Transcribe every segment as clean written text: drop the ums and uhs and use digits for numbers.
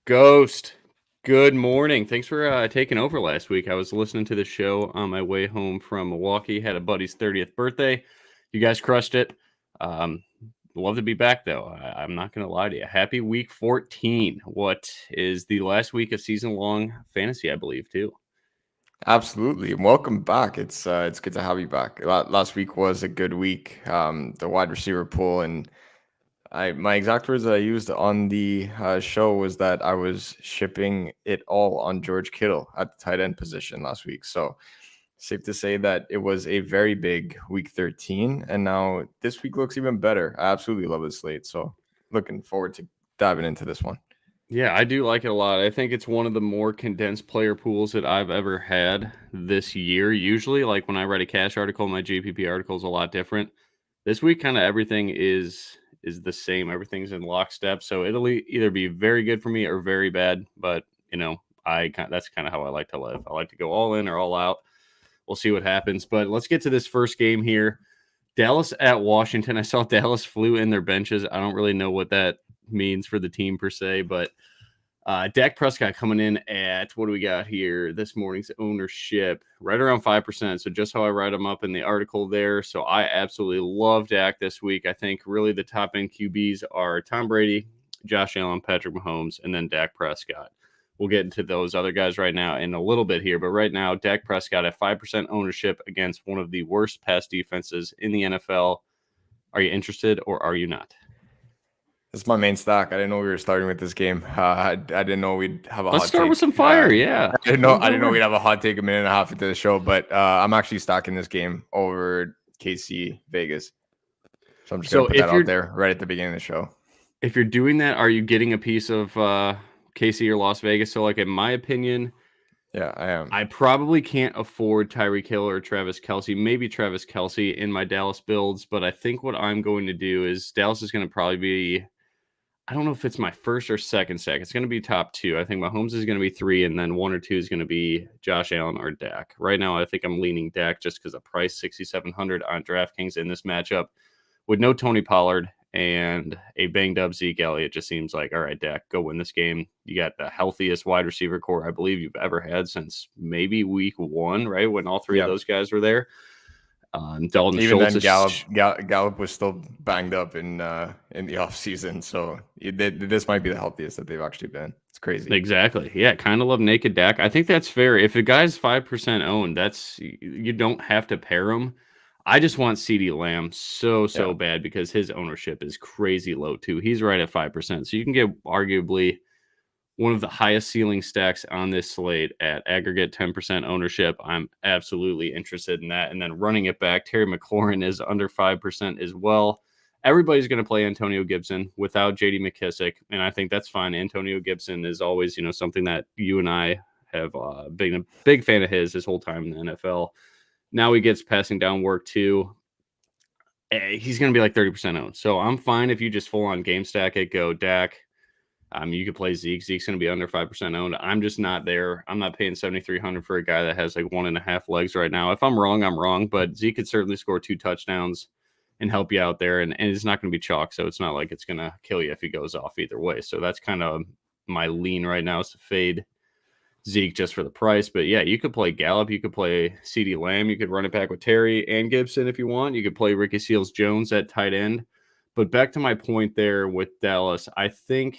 Ghost, good morning. Thanks for taking over last week. I was listening to the show on my way home from Milwaukee. Had a buddy's 30th birthday. You guys crushed it. Um, Love to be back, though. I'm not going to lie to you. Happy week 14. What is the last week of season-long fantasy, I believe, too. Absolutely. Welcome back. It's good to have you back. Last week was a good week. The wide receiver pool, and my exact words that I used on the show was that I was shipping it all on George Kittle at the tight end position last week. So safe to say that it was a very big week 13, and now this week looks even better. I absolutely love this slate. So looking forward to diving into this one. Yeah, I do like it a lot. I think it's one of the more condensed player pools that I've ever had this year. Usually, like when I write a cash article, my GPP article is a lot different. This week, kind of everything is the same. Everything's in lockstep, so it'll either be very good for me or very bad. But that's kind of how I like to live. I like to go all in or all out. We'll see what happens. But let's get to this first game here. Dallas at Washington. I saw Dallas flew in their benches. I don't really know what that means for the team per se, but Dak Prescott coming in at, what do we got here? This morning's ownership right around 5%. So just how I write them up in the article there. So I absolutely love Dak this week. I think really the top end QBs are Tom Brady, Josh Allen, Patrick Mahomes, and then Dak Prescott. We'll get into those other guys right now in a little bit here. But right now, Dak Prescott at 5% ownership against one of the worst pass defenses in the NFL. Are you interested or are you not? This is my main stack. I didn't know we were starting with this game. I didn't know we'd have a Let's hot start take. with some fire. Yeah. I didn't know we'd have a hot take a minute and a half into the show, but I'm actually stacking this game over KC Vegas. So I'm just going to put that out there right at the beginning of the show. If you're doing that, are you getting a piece of KC or Las Vegas? So, like, in my opinion, yeah, I am. I probably can't afford Tyreek Hill or Travis Kelce, maybe Travis Kelce in my Dallas builds. But I think what I'm going to do is Dallas is going to probably be, I don't know if it's my first or second stack. It's going to be top two. I think Mahomes is going to be 3, and then 1 or 2 is going to be Josh Allen or Dak. Right now, I think I'm leaning Dak just because of price, 6,700 on DraftKings in this matchup. With no Tony Pollard and a banged up Zeke Elliott, just seems like, all right, Dak, go win this game. You got the healthiest wide receiver core I believe you've ever had since maybe week 1, right? When all 3 of those guys were there. Dalton Even Schultz then, Gallup was still banged up in the offseason. So this might be the healthiest that they've actually been. It's crazy. Exactly. Yeah, kind of love naked Dak. I think that's fair. If a guy's 5% owned, you don't have to pair him. I just want CeeDee Lamb so bad because his ownership is crazy low too. He's right at 5%. So you can get arguably one of the highest ceiling stacks on this slate at aggregate 10% ownership. I'm absolutely interested in that. And then running it back, Terry McLaurin is under 5% as well. Everybody's going to play Antonio Gibson without J.D. McKissick, and I think that's fine. Antonio Gibson is always, something that you and I have been a big fan of his whole time in the NFL. Now he gets passing down work too. He's going to be like 30% owned. So I'm fine if you just full on game stack it, go Dak. You could play Zeke. Zeke's going to be under 5% owned. I'm just not there. I'm not paying $7,300 for a guy that has like 1.5 legs right now. If I'm wrong, I'm wrong. But Zeke could certainly score 2 touchdowns and help you out there. And it's not going to be chalk. So it's not like it's going to kill you if he goes off either way. So that's kind of my lean right now is to fade Zeke just for the price. But yeah, you could play Gallup. You could play CeeDee Lamb. You could run it back with Terry and Gibson if you want. You could play Ricky Seals-Jones at tight end. But back to my point there with Dallas, I think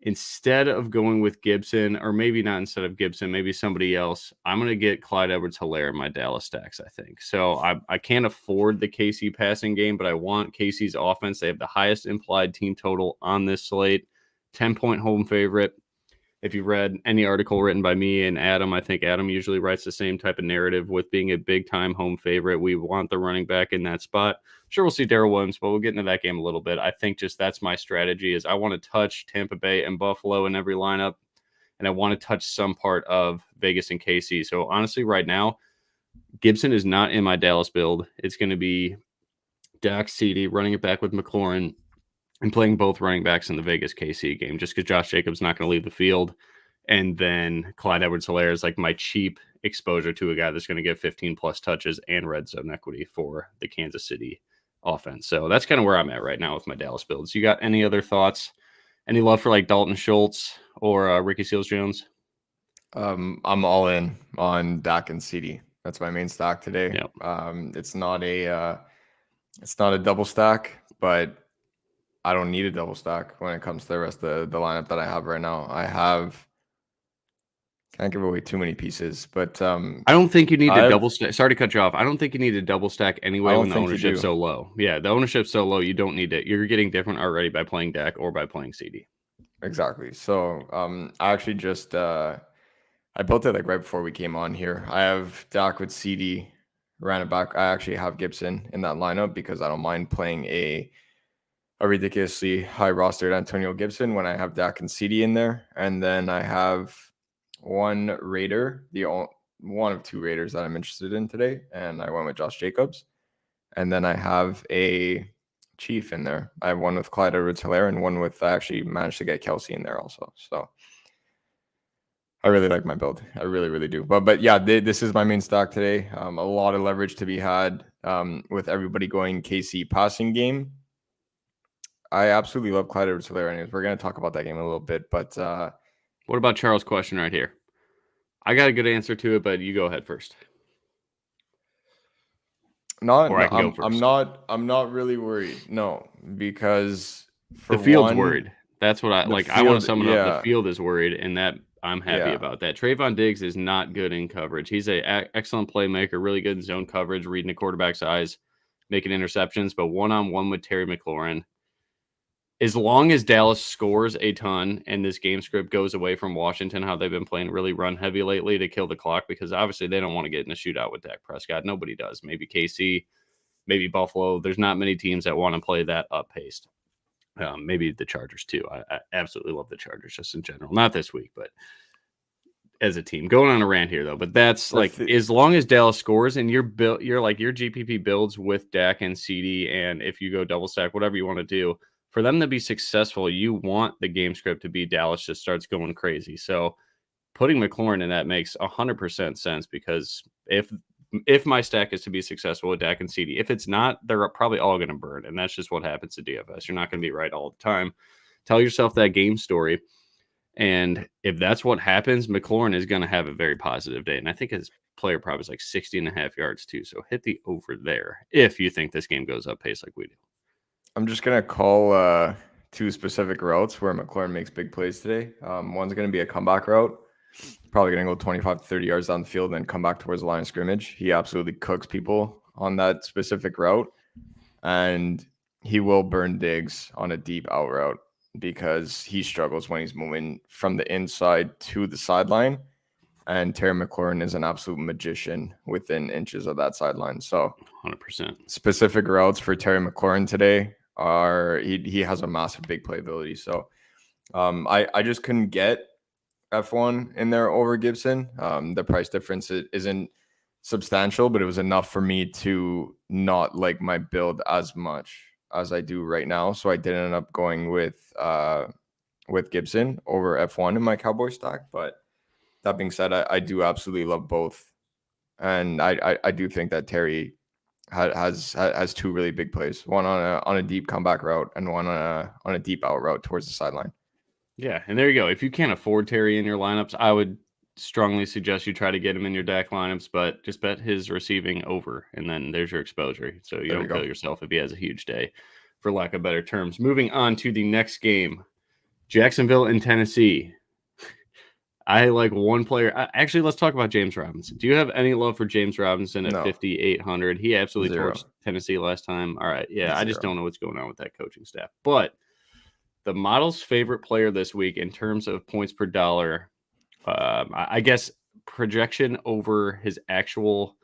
instead of going with Gibson, or maybe not instead of Gibson, maybe somebody else, I'm going to get Clyde Edwards-Helaire in my Dallas stacks, I think. So I can't afford the KC passing game, but I want KC's offense. They have the highest implied team total on this slate, 10-point home favorite. If you read any article written by me and Adam, I think Adam usually writes the same type of narrative with being a big-time home favorite. We want the running back in that spot. Sure, we'll see Darrell Williams, but we'll get into that game a little bit. I think just that's my strategy is I want to touch Tampa Bay and Buffalo in every lineup, and I want to touch some part of Vegas and KC. So honestly, right now, Gibson is not in my Dallas build. It's going to be Dak, CeeDee, running it back with McLaurin, and playing both running backs in the Vegas KC game just because Josh Jacobs not going to leave the field. And then Clyde Edwards-Helaire is like my cheap exposure to a guy that's going to get 15 plus touches and red zone equity for the Kansas City offense. So that's kind of where I'm at right now with my Dallas builds. You got any other thoughts Any love for like Dalton Schultz or Ricky Seals-Jones? I'm all in on Dak and CD. That's my main stack today. Yep. It's not a double stack, but I don't need a double stack when it comes to the rest of the lineup that I have right now. Can't give away too many pieces, but I don't think you need to double stack. Sorry to cut you off. I don't think you need to double stack anyway when the ownership's so low. Yeah, the ownership's so low, you don't need it. You're getting different already by playing Dak or by playing CD. Exactly. So I actually just I built it like right before we came on here. I have Dak with CD, ran it back. I actually have Gibson in that lineup because I don't mind playing a ridiculously high rostered Antonio Gibson when I have Dak and CD in there. And then I have one Raider, one of two Raiders that I'm interested in today. And I went with Josh Jacobs. And then I have a Chief in there. I have one with Clyde Edwards-Helaire and one with, I actually managed to get Kelsey in there also. So I really like my build. I really, really do. But yeah, this is my main stock today. A lot of leverage to be had with everybody going KC passing game. I absolutely love Clyde Edwards-Helaire. Anyways, we're going to talk about that game a little bit. But what about Charles' question right here? I got a good answer to it, but you go ahead first. I'm not really worried. No, because the field's worried. That's what I like. I want to sum it up. The field is worried, and that I'm happy about that. Trayvon Diggs is not good in coverage. He's an excellent playmaker, really good in zone coverage, reading the quarterback's eyes, making interceptions. But one-on-one with Terry McLaurin, as long as Dallas scores a ton and this game script goes away from Washington, how they've been playing really run heavy lately to kill the clock, because obviously they don't want to get in a shootout with Dak Prescott. Nobody does. Maybe KC, maybe Buffalo. There's not many teams that want to play that up-paced. Maybe the Chargers too. I absolutely love the Chargers just in general. Not this week, but as a team. Going on a rant here though, but that's like as long as Dallas scores and your GPP builds with Dak and CD, and if you go double stack, whatever you want to do, for them to be successful, you want the game script to be Dallas just starts going crazy. So putting McLaurin in that makes 100% sense, because if my stack is to be successful with Dak and CD, if it's not, they're probably all going to burn. And that's just what happens to DFS. You're not going to be right all the time. Tell yourself that game story. And if that's what happens, McLaurin is going to have a very positive day. And I think his player prop is like 60.5 yards too. So hit the over there if you think this game goes up pace like we do. I'm just going to call two specific routes where McLaurin makes big plays today. One's going to be a comeback route. Probably going to go 25 to 30 yards down the field and then come back towards the line of scrimmage. He absolutely cooks people on that specific route. And he will burn Diggs on a deep out route because he struggles when he's moving from the inside to the sideline. And Terry McLaurin is an absolute magician within inches of that sideline. So 100%. Specific routes for Terry McLaurin today are he has a massive big playability. So I just couldn't get F1 in there over Gibson. The price difference isn't substantial, but it was enough for me to not like my build as much as I do right now. So I did end up going with Gibson over F1 in my Cowboy stack. But that being said, I do absolutely love both, and I do think that Terry has two really big plays, one on a deep comeback route and one on a deep out route towards the sideline. Yeah, and there you go. If you can't afford Terry in your lineups, I would strongly suggest you try to get him in your Dak lineups, but just bet his receiving over, and then there's your exposure. So you don't kill yourself if he has a huge day, for lack of better terms. Moving on to the next game, Jacksonville and Tennessee. I like one player. Actually, let's talk about James Robinson. Do you have any love for James Robinson at 5,800? He absolutely torched Tennessee last time. All right. Yeah, I just don't know what's going on with that coaching staff. But the model's favorite player this week in terms of points per dollar, I guess projection over his actual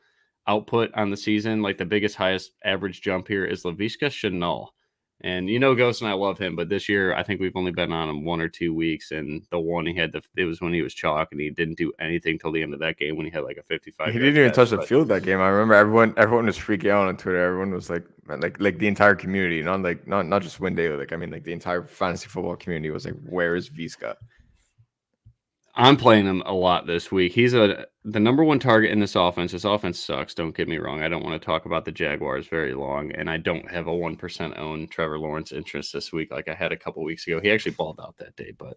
output on the season, like the biggest, highest average jump here is Laviska Shenault. And Ghost and I love him, but this year I think we've only been on him 1 or 2 weeks, and the one he had, it was when he was chalk, and he didn't do anything till the end of that game when he had like a 55. He didn't even touch the field that game. I remember everyone was freaking out on Twitter. Everyone was like the entire community, not just Win Daily. Like, I mean, like the entire fantasy football community was like, "Where is Viska?" I'm playing him a lot this week. He's the number one target in this offense. This offense sucks. Don't get me wrong. I don't want to talk about the Jaguars very long, and I don't have a 1% own Trevor Lawrence interest this week like I had a couple weeks ago. He actually balled out that day, but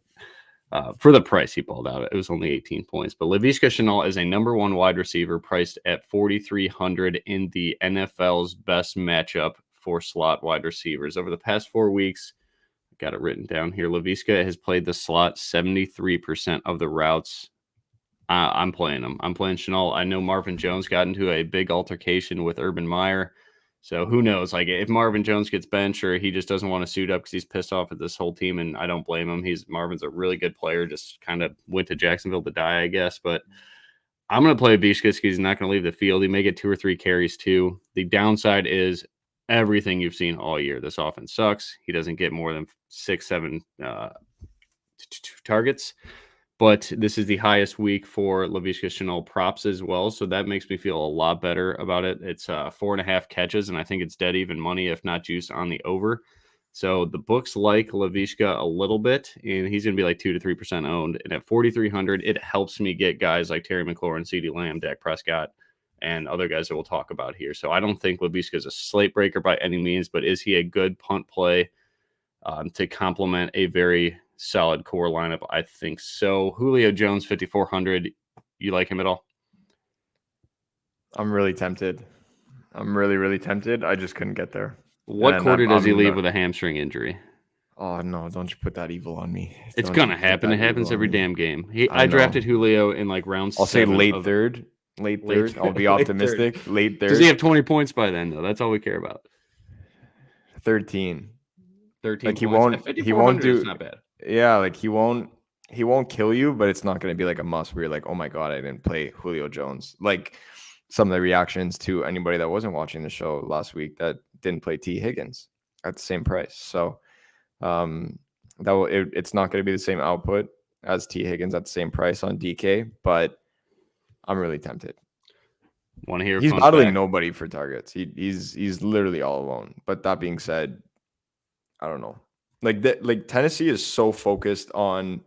for the price he balled out, it was only 18 points. But Laviska Shenault is a number one wide receiver priced at 4,300 in the NFL's best matchup for slot wide receivers. Over the past 4 weeks, got it written down here. Laviska has played the slot 73% of the routes. I'm playing him. I'm playing Shenault. I know Marvin Jones got into a big altercation with Urban Meyer. So who knows? Like if Marvin Jones gets benched or he just doesn't want to suit up because he's pissed off at this whole team, and I don't blame him. Marvin's a really good player. Just kind of went to Jacksonville to die, I guess. But I'm going to play Vishkas because he's not going to leave the field. He may get 2 or 3 carries too. The downside is everything you've seen all year. This offense sucks. He doesn't get more than 6, 7 targets. But this is the highest week for Laviska Shenault props as well. So that makes me feel a lot better about it. It's 4.5 catches, and I think it's dead even money, if not juice, on the over. So the books like Laviska a little bit, and he's going to be like 2 to 3% owned. And at 4,300, it helps me get guys like Terry McLaurin, CeeDee Lamb, Dak Prescott, and other guys that we'll talk about here. So I don't think Laviska is a slate breaker by any means, but is he a good punt play to complement a very solid core lineup? I think so. Julio Jones, 5,400. You like him at all? I'm really tempted. I'm really, really tempted. I just couldn't get there. What quarter does he leave with a hamstring injury? Oh, no, don't you put that evil on me. It's going to happen. It happens every damn game. I drafted Julio in like round 7. I'll say late third. I'll be optimistic. Late third. Does he have 20 points by then, though? That's all we care about. 13. 13 like points. He won't do. It's not bad. Yeah, like he won't kill you, but it's not going to be like a must where you're like, oh my God, I didn't play Julio Jones. Like some of the reactions to anybody that wasn't watching the show last week that didn't play T. Higgins at the same price. So it's not going to be the same output as T. Higgins at the same price on DK, but I'm really tempted. Want to hear? He's battling nobody for targets. He's literally all alone. But that being said, I don't know. Like Tennessee is so focused on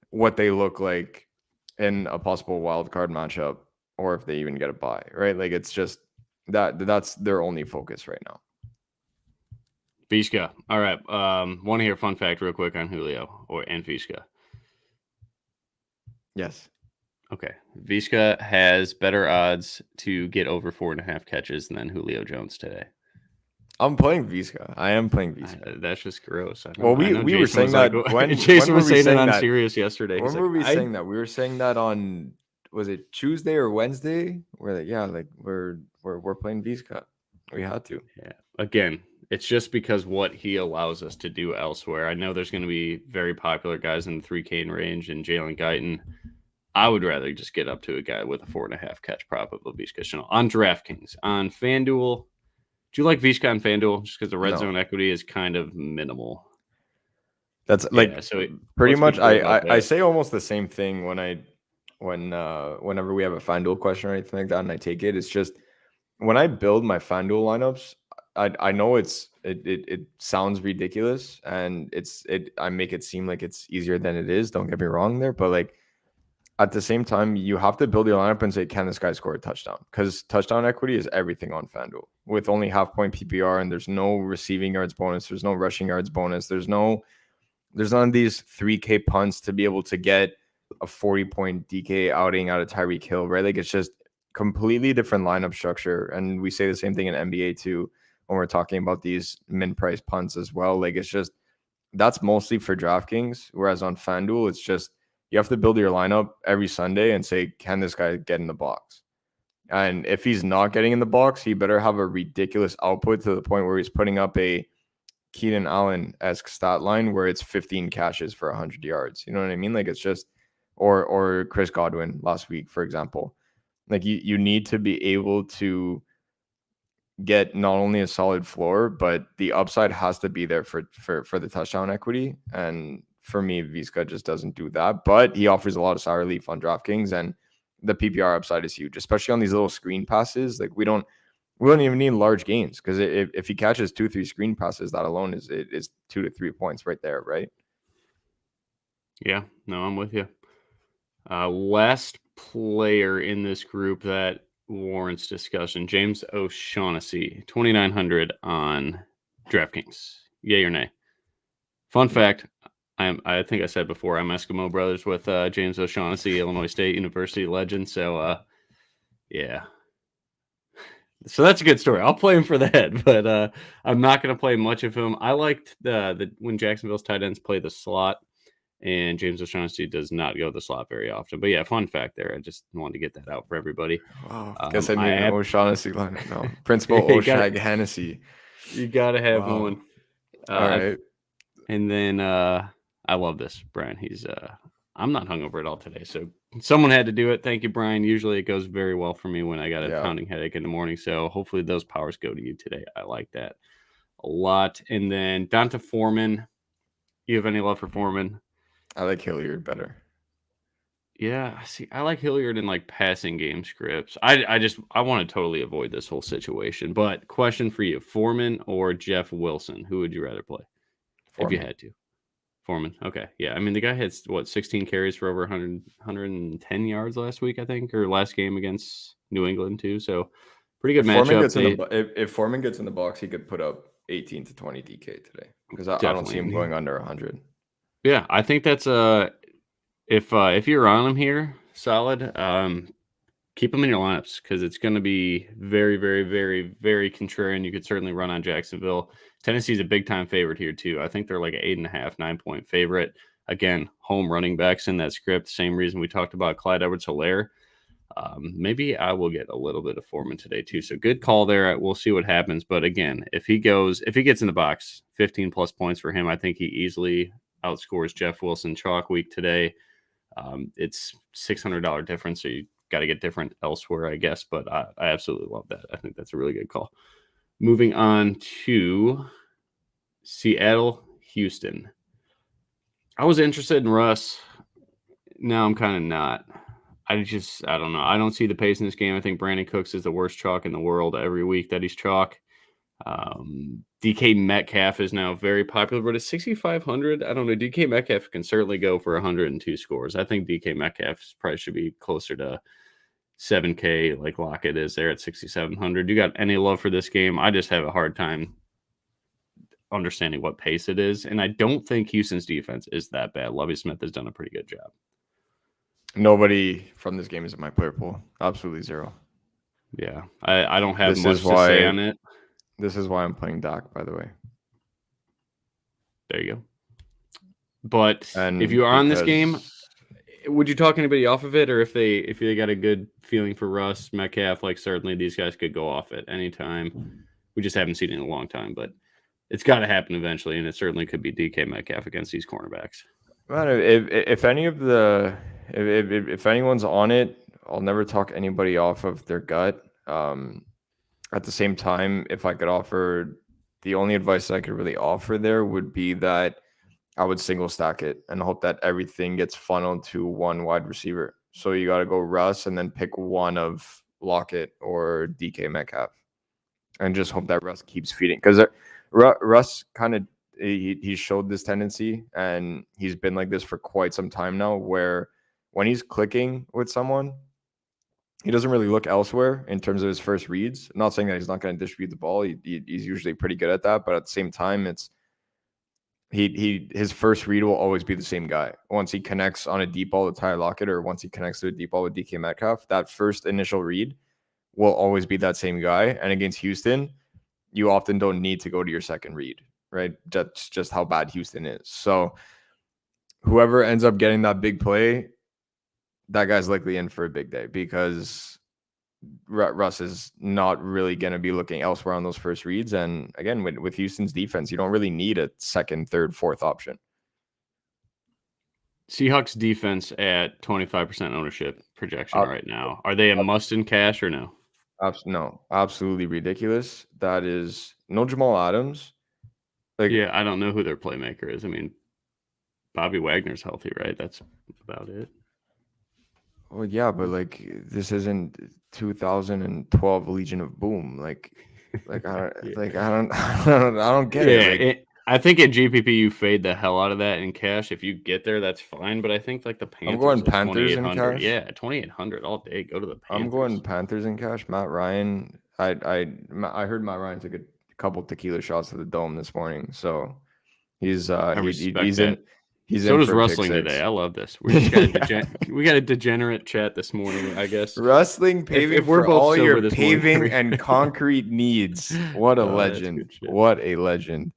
what they look like in a possible wild card matchup, or if they even get a bye, right? Like it's just that's their only focus right now. Vishka. All right. Want to hear a fun fact real quick on Julio and Vishka? Yes. Okay. Vishka has better odds to get over 4.5 catches than Julio Jones today. I'm playing Vizca. I am playing Vizca. That's just gross. Well, we were saying that when Jason was saying it on that? Sirius yesterday. When were we saying that? We were saying that on, was it Tuesday or Wednesday? We're like, yeah, like we're playing Vizca. We had to. Yeah. Again, it's just because what he allows us to do elsewhere. I know there's going to be very popular guys in the 3K range and Jalen Guyton. I would rather just get up to a guy with a 4.5 catch prop of Laviska Shenault on DraftKings. On FanDuel, do you like Vizca on FanDuel? Just because the red zone equity is kind of minimal. That's like pretty much. I say almost the same thing whenever we have a FanDuel question or anything like that, and I take it. It's just when I build my FanDuel lineups, I know it sounds ridiculous, and I make it seem like it's easier than it is. Don't get me wrong there, but like at the same time, you have to build your lineup and say, can this guy score a touchdown? Because touchdown equity is everything on FanDuel. With only half-point PPR, and there's no receiving yards bonus, there's no rushing yards bonus, there's none of these 3K punts to be able to get a 40-point DK outing out of Tyreek Hill, right? Like it's just completely different lineup structure. And we say the same thing in NBA too when we're talking about these min-price punts as well. Like it's just that's mostly for DraftKings, whereas on FanDuel, it's just you have to build your lineup every Sunday and say, can this guy get in the box? And if he's not getting in the box, he better have a ridiculous output to the point where he's putting up a Keenan Allen-esque stat line where it's 15 catches for 100 yards. You know what I mean? Like it's just, or Chris Godwin last week, for example. Like you need to be able to get not only a solid floor, but the upside has to be there for the touchdown equity. And for me, Vizca just doesn't do that, but he offers a lot of sour relief on DraftKings, and the PPR upside is huge, especially on these little screen passes. Like we don't even need large gains because if he catches 2-3 screen passes, that alone is 2 to 3 points right there, right? Yeah, no, I'm with you. Last player in this group that warrants discussion, James O'Shaughnessy, 2,900 on DraftKings. Yay or nay? Fun fact, I think I said before, I'm Eskimo Brothers with James O'Shaughnessy, Illinois State University legend. So, yeah. So that's a good story. I'll play him for that, but I'm not going to play much of him. I liked the when Jacksonville's tight ends play the slot, and James O'Shaughnessy does not go the slot very often. But yeah, fun fact there. I just wanted to get that out for everybody. Wow. Guess I need an O'Shaughnessy line. No, Principal O'Shag-Hennessy. You got to have one. All right. And then I love this, Brian. I'm not hungover at all today, so someone had to do it. Thank you, Brian. Usually it goes very well for me when I got a pounding headache in the morning, so hopefully those powers go to you today. I like that a lot. And then Donta Foreman. You have any love for Foreman? I like Hilliard better. Yeah, see, I like Hilliard in like passing game scripts. I want to totally avoid this whole situation. But question for you, Foreman or Jeff Wilson? Who would you rather play? Foreman. If you had to? Foreman. Okay. Yeah. I mean, the guy had, 16 carries for over 110 yards last week, I think, or last game against New England, too. So, pretty good matchup. If Foreman gets in the box, he could put up 18 to 20 DK today because I don't see him going under 100. Yeah. I think that's if you're on him here, solid, keep him in your lineups because it's going to be very, very, very, very contrarian. You could certainly run on Jacksonville. Tennessee's a big-time favorite here, too. I think they're like an 8.5, 9-point favorite. Again, home running backs in that script. Same reason we talked about Clyde Edwards-Helaire. Maybe I will get a little bit of Foreman today, too. So good call there. We'll see what happens. But again, if he gets in the box, 15-plus points for him, I think he easily outscores Jeff Wilson chalk week today. It's $600 difference, so you got to get different elsewhere, I guess, but I absolutely love that. I think that's a really good call. Moving on to Seattle, Houston. I was interested in Russ. Now I'm kind of not. I don't know. I don't see the pace in this game. I think Brandon Cooks is the worst chalk in the world every week that he's chalk. DK Metcalf is now very popular, but at 6,500, I don't know. DK Metcalf can certainly go for 102 scores. I think DK Metcalf probably should be closer to 7K like Lockett is there at 6,700. You got any love for this game? I just have a hard time understanding what pace it is, and I don't think Houston's defense is that bad. Lovie Smith has done a pretty good job. Nobody from this game is in my player pool. Absolutely zero. Yeah, I don't have much to say on it. This is why I'm playing Dak, by the way. There you go. But if you are on this game, would you talk anybody off of it, or if they got a good feeling for Russ, Metcalf, like certainly these guys could go off at any time. We just haven't seen it in a long time, but it's got to happen eventually, and it certainly could be DK Metcalf against these cornerbacks. Man, if anyone's on it, I'll never talk anybody off of their gut. At the same time, if I could offer, the only advice I could really offer there would be that I would single stack it and hope that everything gets funneled to one wide receiver. So you got to go Russ and then pick one of Lockett or DK Metcalf and just hope that Russ keeps feeding. Because Russ kind of, he showed this tendency, and he's been like this for quite some time now, where when he's clicking with someone, he doesn't really look elsewhere in terms of his first reads. I'm not saying that he's not going to distribute the ball. He's usually pretty good at that. But at the same time, it's his first read will always be the same guy. Once he connects on a deep ball with Tyler Lockett, or once he connects to a deep ball with DK Metcalf, that first initial read will always be that same guy. And against Houston, you often don't need to go to your second read, right? That's just how bad Houston is. So whoever ends up getting that big play, that guy's likely in for a big day, because Russ is not really going to be looking elsewhere on those first reads. And again, with Houston's defense, you don't really need a second, third, fourth option. Seahawks defense at 25% ownership projection right now. Are they a must in cash or no? No, absolutely ridiculous. That is no Jamal Adams. Yeah, I don't know who their playmaker is. I mean, Bobby Wagner's healthy, right? That's about it. Well, yeah, but this isn't 2012 Legion of Boom. I don't get it. I think at GPP you fade the hell out of that in cash. If you get there, that's fine. But I think like the Panthers, I'm going at Panthers in 2,800. cash. Yeah, 2,800 all day. Go to the Panthers. I'm going Panthers in cash. Matt Ryan. I heard Matt Ryan took a couple tequila shots to the dome this morning, so he's respect in. that. He's So in does for wrestling pick six. today. I love this. We just got we got a degenerate chat this morning, I guess. Wrestling paving if we're for both all sober your this paving morning. and concrete needs. What a Oh, that's legend! good shit. What a legend!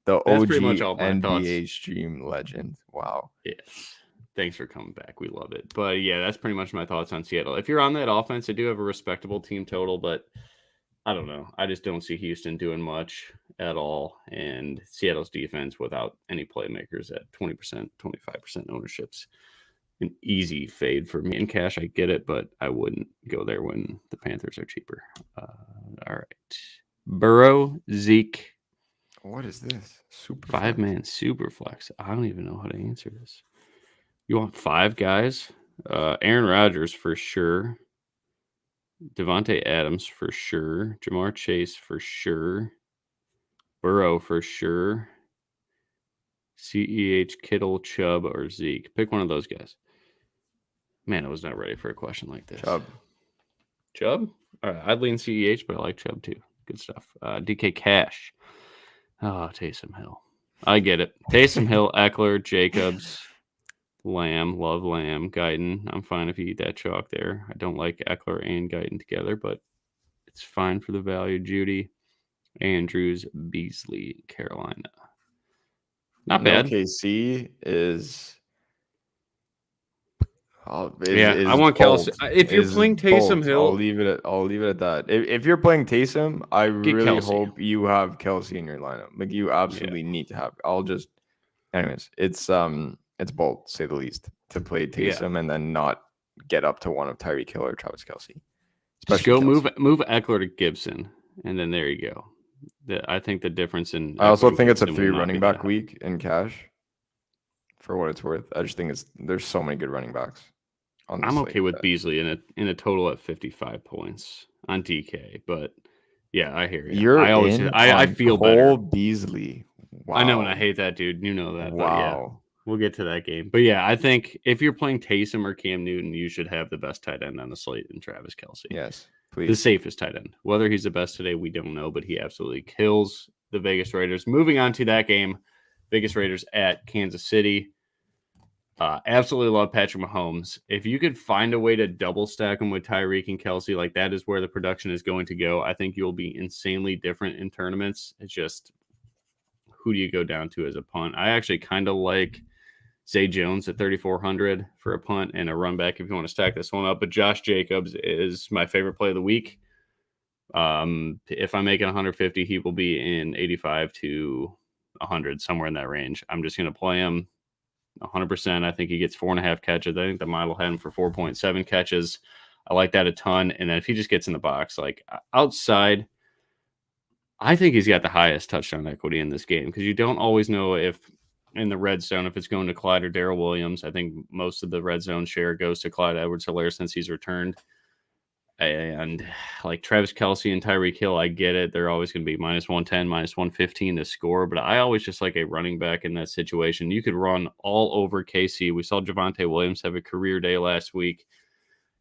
The That's pretty OG much all my NBA thoughts. stream legend. Wow. Yes. Thanks for coming back. We love it. But yeah, that's pretty much my thoughts on Seattle. If you're on that offense, they do have a respectable team total, but I don't know. I just don't see Houston doing much at all. And Seattle's defense without any playmakers at 20%, 25% ownerships. An easy fade for me in cash. I get it, but I wouldn't go there when the Panthers are cheaper. All right. Burrow, Zeke. What is this? Super 5-man super flex. I don't even know how to answer this. You want 5 guys? Aaron Rodgers for sure. Devontae Adams for sure. Jamar Chase for sure. Burrow for sure. CEH, Kittle, Chubb, or Zeke. Pick one of those guys. Man, I was not ready for a question like this. Chubb? All right, I'd lean CEH, but I like Chubb too. Good stuff. DK Cash. Oh, Taysom Hill. I get it. Taysom Hill, Eckler, Jacobs, Lamb. Love Lamb. Guyton. I'm fine if you eat that chalk there. I don't like Eckler and Guyton together, but it's fine for the value. Judy, Andrews, Beasley, Carolina. Not bad. OKC is. I want Kelsey. If you're playing Taysom Hill, I'll leave it at that. If you're playing Taysom, I really Kelsey. hope you have Kelsey in your lineup. Like you absolutely need to have. Anyways, it's bold to say the least to play Taysom and then not get up to one of Tyreek Hill or Travis Kelsey. Just go move Eckler to Gibson, and then there you go. I think the difference in. I also think it's a 3 running back week in cash. For what it's worth, I just think there's so many good running backs. I'm okay with Beasley in a total at 55 points on DK, but yeah, I hear you. I feel better. Beasley. Wow. I know, and I hate that dude. You know that. Wow. But yeah, we'll get to that game. But yeah, I think if you're playing Taysom or Cam Newton, you should have the best tight end on the slate in Travis Kelsey. Yes, please. The safest tight end. Whether he's the best today, we don't know, but he absolutely kills the Vegas Raiders. Moving on to that game, Vegas Raiders at Kansas City. Absolutely love Patrick Mahomes. If you could find a way to double stack him with Tyreek and Kelsey, like that is where the production is going to go. I think you'll be insanely different in tournaments. It's just who do you go down to as a punt? I actually kind of like Zay Jones at 3,400 for a punt and a run back if you want to stack this one up. But Josh Jacobs is my favorite play of the week. If I'm making 150, he will be in 85 to 100, somewhere in that range. I'm just going to play him 100%. I think he gets 4.5 catches. I think the model had him for 4.7 catches. I like that a ton. And then if he just gets in the box, like outside, I think he's got the highest touchdown equity in this game because you don't always know if in the red zone, if it's going to Clyde or Darrell Williams. I think most of the red zone share goes to Clyde Edwards-Helaire since he's returned. And like Travis Kelsey and Tyreek Hill, I get it. They're always going to be minus 110, minus 115 to score. But I always just like a running back in that situation. You could run all over KC. We saw Javonte Williams have a career day last week.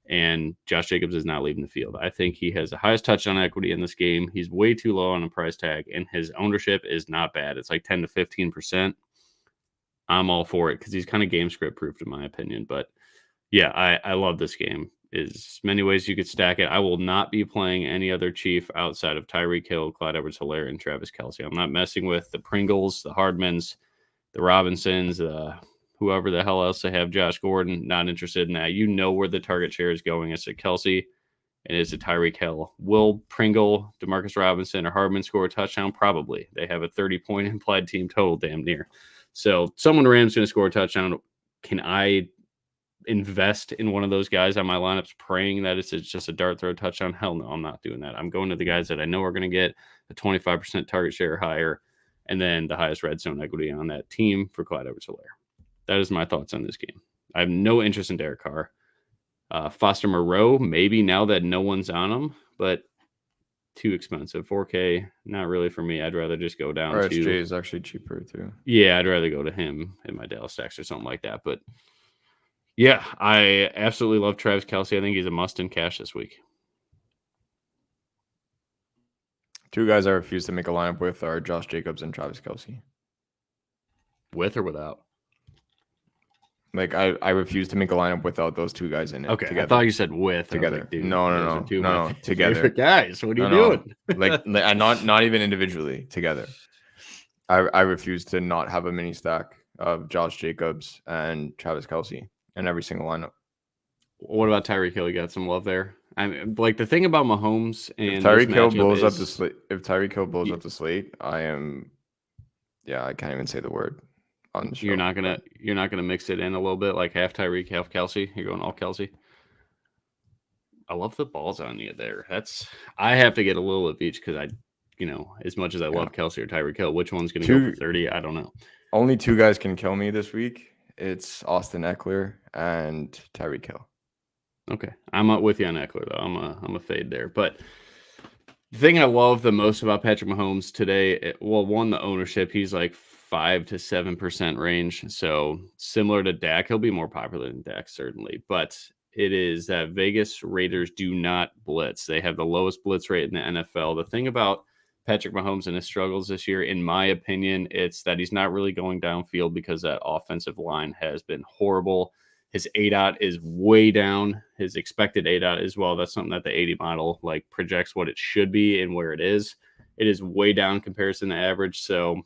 And Josh Jacobs is not leaving the field. I think he has the highest touchdown equity in this game. He's way too low on a price tag. And his ownership is not bad. It's like 10 to 15%. I'm all for it because he's kind of game script proof in my opinion. But yeah, I love this game. Is many ways you could stack it. I will not be playing any other Chief outside of Tyreek Hill, Clyde Edwards-Helaire, and Travis Kelsey. I'm not messing with the Pringles, the Hardmans, the Robinsons, whoever the hell else they have. Josh Gordon, not interested in that. You know where the target share is going. It's a Kelsey and it's a Tyreek Hill. Will Pringle, Demarcus Robinson, or Hardman score a touchdown? Probably. They have a 30-point implied team total damn near. So someone Rams going to score a touchdown. Can I invest in one of those guys on my lineups praying that it's just a dart throw touchdown? Hell no, I'm not doing that. I'm going to the guys that I know are going to get a 25% target share higher and then the highest red zone equity on that team for Clyde Edwards-Helaire. That is my thoughts on this game. I have no interest in Derek Carr. Foster Moreau, maybe now that no one's on him, but too expensive. 4K, not really for me. I'd rather just go down RSJ to. is actually cheaper too. Yeah, I'd rather go to him in my Dallas stacks or something like that. But yeah, I absolutely love Travis Kelce. I think he's a must in cash this week. Two guys I refuse to make a lineup with are Josh Jacobs and Travis Kelce. With or without? Like I refuse to make a lineup without those two guys in it. Okay, together. I thought you said with. Together. Like, dude, No, together. Favorite guys. What are you doing? like not even individually. Together. I refuse to not have a mini stack of Josh Jacobs and Travis Kelce in every single lineup. What about Tyreek Hill? You got some love there. I mean, like the thing about Mahomes and if Tyreek Hill blows up the slate, I am. Yeah, I can't even say the word. On the show, you're not gonna mix it in a little bit, like half Tyreek, half Kelce. You're going all Kelce. I love the balls on you there. I have to get a little of each because as much as I love Kelce or Tyreek Hill, which one's gonna go for 30? I don't know. Only two guys can kill me this week. It's Austin Eckler and Tyreek Hill. Okay, I'm not with you on Eckler though. I'm a fade there, but. The thing I love the most about Patrick Mahomes today, one, the ownership. He's like 5 to 7% range. So similar to Dak, he'll be more popular than Dak, certainly. But it is that Vegas Raiders do not blitz. They have the lowest blitz rate in the NFL. The thing about Patrick Mahomes and his struggles this year, in my opinion, it's that he's not really going downfield because that offensive line has been horrible. His ADOT is way down. His expected ADOT as well. That's something that the 80 model projects what it should be and where it is. It is way down in comparison to average. So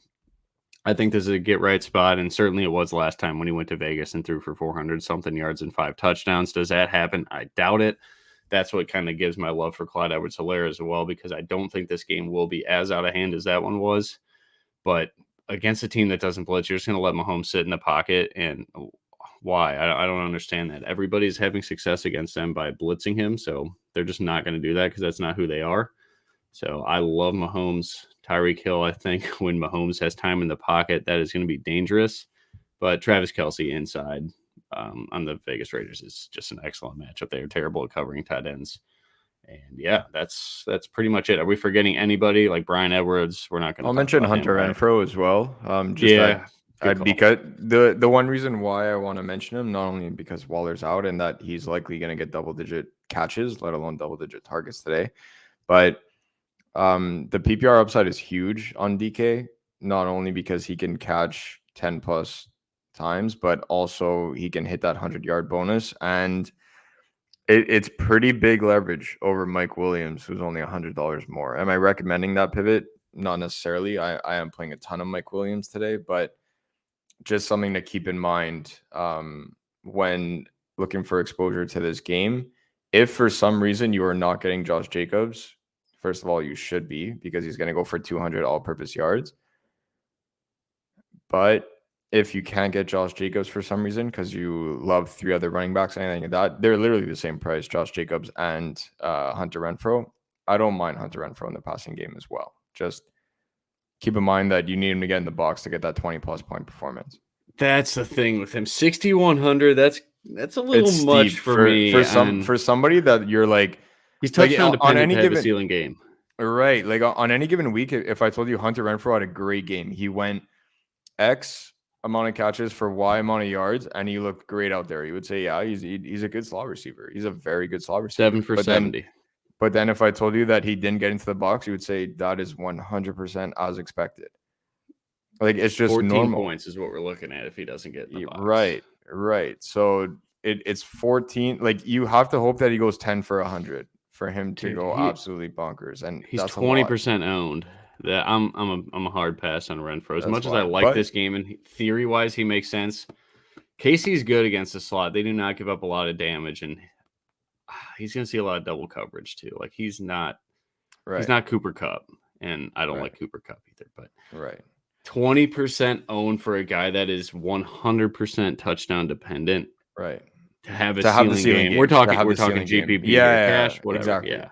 I think this is a get right spot. And certainly it was last time when he went to Vegas and threw for 400 something yards and 5 touchdowns. Does that happen? I doubt it. That's what kind of gives my love for Clyde Edwards-Helaire as well, because I don't think this game will be as out of hand as that one was. But against a team that doesn't blitz, you're just going to let Mahomes sit in the pocket. And why? I don't understand that. Everybody's having success against them by blitzing him, so they're just not going to do that because that's not who they are. So I love Mahomes. Tyreek Hill, I think when Mahomes has time in the pocket, that is going to be dangerous. But Travis Kelce inside on the Vegas Raiders is just an excellent matchup. They are terrible at covering tight ends. And yeah, that's pretty much it. Are we forgetting anybody like Brian Edwards? We're not going to. I'll mention Hunter Renfrow as well. Because the one reason why I want to mention him, not only because Waller's out and that he's likely going to get double-digit catches, let alone double-digit targets today, but the PPR upside is huge on DK, not only because he can catch 10 plus times, but also he can hit that 100-yard bonus, and it's pretty big leverage over Mike Williams, who's only $100 more. Am I recommending that pivot? Not necessarily. I am playing a ton of Mike Williams today, but just something to keep in mind when looking for exposure to this game. If for some reason you are not getting Josh Jacobs, first of all, you should be, because he's going to go for 200 all-purpose yards. But if you can't get Josh Jacobs for some reason because you love 3 other running backs, anything like that, they're literally the same price, Josh Jacobs and Hunter Renfrow. I don't mind Hunter Renfrow in the passing game as well. Just keep in mind that you need him to get in the box to get that 20-plus point performance. That's the thing with him. 6,100. That's a little much for me. For somebody that you're like, he's touchdown dependent on any given ceiling game. Right. Like on any given week, if I told you Hunter Renfrow had a great game, he went X amount of catches for Y amount of yards, and he looked great out there, you would say, yeah, he's a good slot receiver. He's a very good slot receiver. 7 for 70. But then if I told you that he didn't get into the box, you would say that is 100% as expected. Like, it's just 14 normal. Points is what we're looking at if he doesn't get in the box. Right. So it's 14. Like, you have to hope that he goes 10 for 100 for him to go absolutely bonkers. And he's 20% owned. That I'm a hard pass on Renfrow. As much as I like this game and theory wise, he makes sense. Casey's good against the slot. They do not give up a lot of damage, and he's going to see a lot of double coverage too. Like, he's not Cooper Kupp, and I don't like Cooper Kupp either. But 20% owned for a guy that is 100% touchdown dependent. Right. To have a ceiling game. We're talking GPP, cash, whatever. Exactly. Yeah.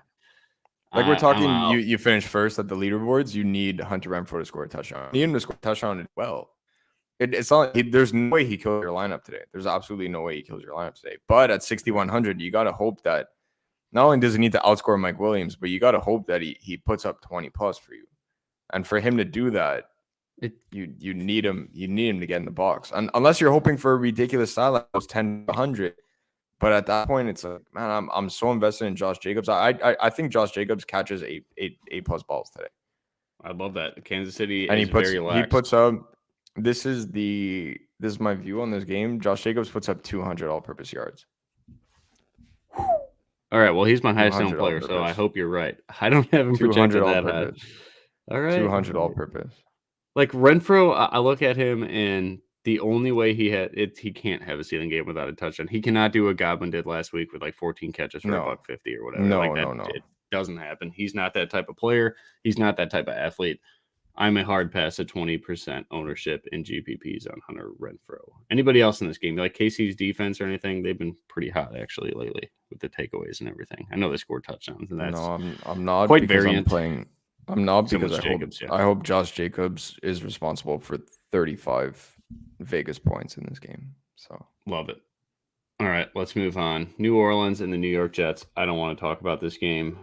Like, we're talking, you finish first at the leaderboards. You need Hunter Renfrow to score a touchdown. You need him to score a touchdown as well. It's not. There's no way he kills your lineup today. There's absolutely no way he kills your lineup today. But at 6,100, you got to hope that not only does he need to outscore Mike Williams, but you got to hope that he puts up 20 plus for you. And for him to do that, you need him to get in the box. Unless you're hoping for a ridiculous style like those 10 100. But at that point, it's like, man, I'm so invested in Josh Jacobs. I think Josh Jacobs catches A plus balls today. I love that. Kansas City and is very lax. He puts up. This is my view on this game. Josh Jacobs puts up 200 all-purpose yards. All right. Well, he's my highest owned player, so I hope you're right. I don't have him projected that high. All right. 200 all-purpose. Like Renfro, I look at him, and the only way he can't have a ceiling game without a touchdown. He cannot do what Godwin did last week with like 14 catches for $150 or whatever. No. It doesn't happen. He's not that type of player. He's not that type of athlete. I'm a hard pass at 20% ownership in GPPs on Hunter Renfro. Anybody else in this game? Like KC's defense or anything? They've been pretty hot actually lately with the takeaways and everything. I know they scored touchdowns, and that's I'm not quite variant. I'm not because I hope Josh Jacobs is responsible for 35 Vegas points in this game. So love it. All right, let's move on. New Orleans and the New York Jets. I don't want to talk about this game.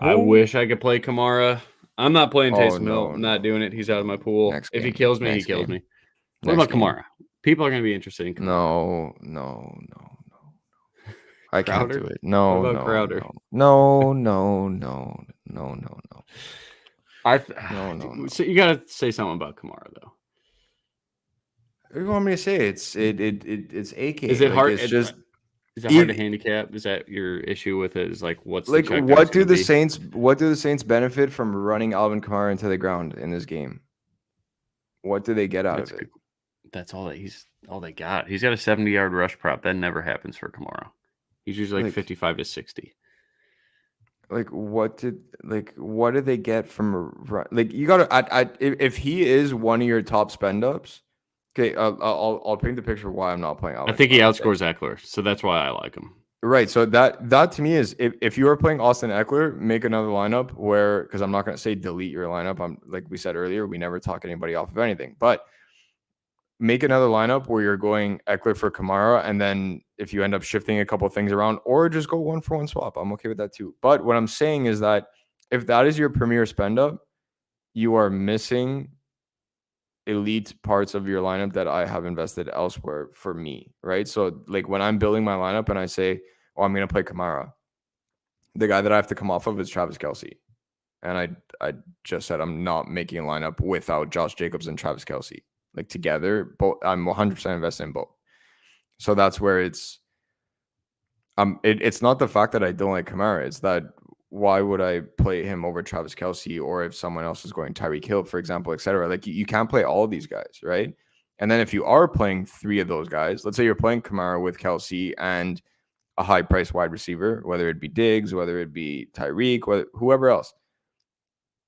I wish I could play Kamara. I'm not playing Taysom Hill. I'm not doing it. He's out of my pool. If he kills me, he kills me. What about Kamara? People are going to be interested in Kamara. No. I can't do it. No. What about Crowder? No. So you got to say something about Kamara, though. What do you want me to say? It's AK. Is it hard? It's just. Is it hard to handicap? Is that your issue with it? Is like what's like what do the Saints benefit from running Alvin Kamara into the ground in this game? What do they get out of it? That's all they got. He's got a 70-yard rush prop. That never happens for Kamara. He's usually like 55 to 60. What did they get from you gotta if he is one of your top spend ups. Okay, I'll paint the picture of why I'm not playing Alvin. I think he outscores Eckler, so that's why I like him. Right, so that to me is if you are playing Austin Eckler, make another lineup where, because I'm not going to say delete your lineup. I'm like we said earlier, we never talk anybody off of anything, but make another lineup where you're going Eckler for Kamara, and then if you end up shifting a couple of things around, or just go 1-for-1 swap, I'm okay with that too. But what I'm saying is that if that is your premier spend up, you are missing elite parts of your lineup that I have invested elsewhere for me, right? So like when I'm building my lineup and I say, oh, I'm going to play Kamara, the guy that I have to come off of is Travis Kelce. And I just said I'm not making a lineup without Josh Jacobs and Travis Kelce. Like together, both, I'm 100% invested in both. So that's where it's not the fact that I don't like Kamara. It's that why would I play him over Travis Kelce, or if someone else is going Tyreek Hill, for example, et cetera? Like you can't play all of these guys, right? And then if you are playing three of those guys, let's say you're playing Kamara with Kelce and a high-priced wide receiver, whether it be Diggs, whether it be Tyreek, whoever else.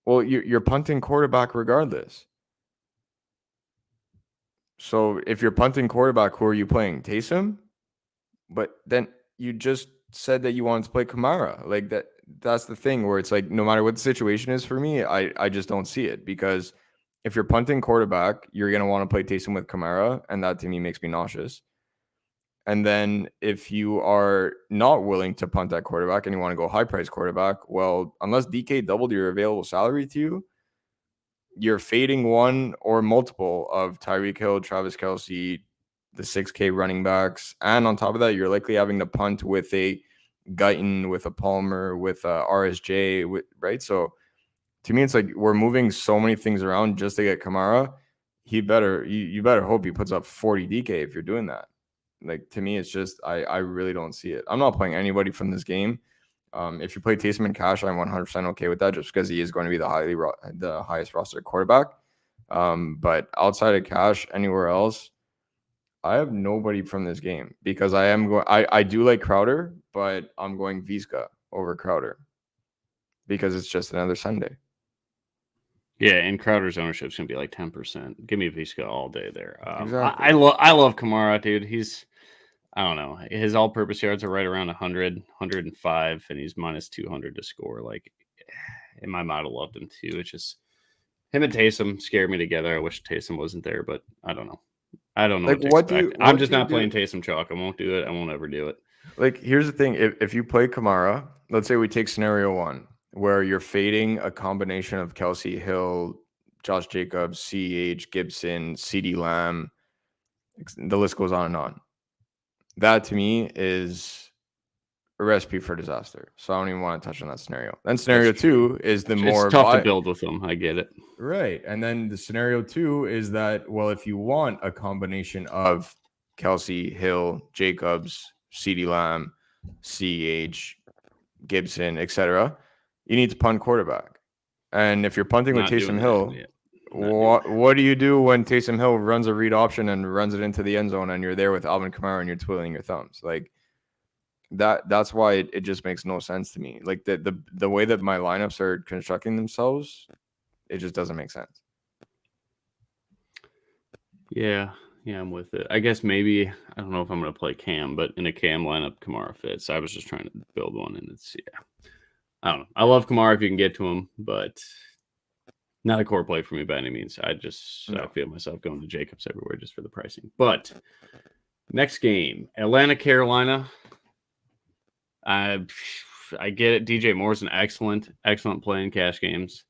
Well, you're punting quarterback regardless. So if you're punting quarterback, who are you playing? Taysom? But then you just said that you wanted to play Kamara. Like that's the thing where it's like, no matter what the situation is for me, I just don't see it, because if you're punting quarterback, you're going to want to play Taysom with Kamara, and that to me makes me nauseous. And then if you are not willing to punt that quarterback and you want to go high-priced quarterback, well, unless DK doubled your available salary to you, you're fading one or multiple of Tyreek Hill, Travis Kelce, the 6K running backs. And on top of that, you're likely having to punt with a Guyton, with a Palmer, with a RSJ, right? So to me, it's like we're moving so many things around just to get Kamara. You better hope he puts up 40 DK if you're doing that. Like, to me, it's just, I really don't see it. I'm not playing anybody from this game. If you play Taysom in cash, I'm 100% okay with that, just because he is going to be the highest roster quarterback. But outside of cash, anywhere else, I have nobody from this game, because I do like Crowder, but I'm going Vizca over Crowder because it's just another Sunday. Yeah, and Crowder's ownership is going to be like 10%. Give me Vizca all day there. Exactly. I love Kamara, dude. He's, I don't know, his all-purpose yards are right around 100, 105, and he's minus 200 to score. Like, in my model, loved him too. It's just him and Taysom scared me together. I wish Taysom wasn't there, but I don't know. I don't know like, what to expect. I'm just not playing Taysom chalk. I won't do it. I won't ever do it. Like, here's the thing. If you play Kamara, let's say we take scenario 1, where you're fading a combination of Kelsey, Hill, Josh Jacobs, CH, Gibson, CeeDee Lamb, the list goes on and on. That, to me, is a recipe for disaster. So I don't even want to touch on that scenario. Then scenario 2 is the more... It's tough to build with them. I get it. Right. And then the scenario 2 is that, well, if you want a combination of Kelsey, Hill, Jacobs, CeeDee Lamb, CH, Gibson, etc., you need to punt quarterback. And if you're punting with Taysom Hill, what do you do when Taysom Hill runs a read option and runs it into the end zone and you're there with Alvin Kamara and you're twiddling your thumbs? Like, that's why it just makes no sense to me. Like, the way that my lineups are constructing themselves, it just doesn't make sense. Yeah, I'm with it. I guess maybe, I don't know if I'm going to play Cam, but in a Cam lineup, Kamara fits. I was just trying to build one, and it's, I don't know. I love Kamara if you can get to him, but not a core play for me by any means. I feel myself going to Jacobs everywhere just for the pricing. But next game, Atlanta, Carolina. I get it. DJ Moore's an excellent play in cash games.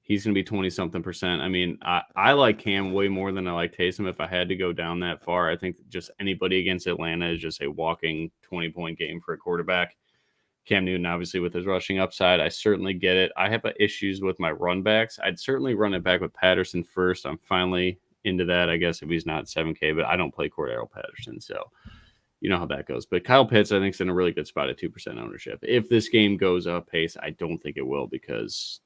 He's going to be 20-something%. I mean, I like Cam way more than I like Taysom. If I had to go down that far, I think just anybody against Atlanta is just a walking 20-point game for a quarterback. Cam Newton, obviously, with his rushing upside, I certainly get it. I have issues with my run backs. I'd certainly run it back with Patterson first. I'm finally into that, I guess, if he's not 7K, but I don't play Cordero Patterson, so you know how that goes. But Kyle Pitts, I think, is in a really good spot at 2% ownership. If this game goes up pace, I don't think it will because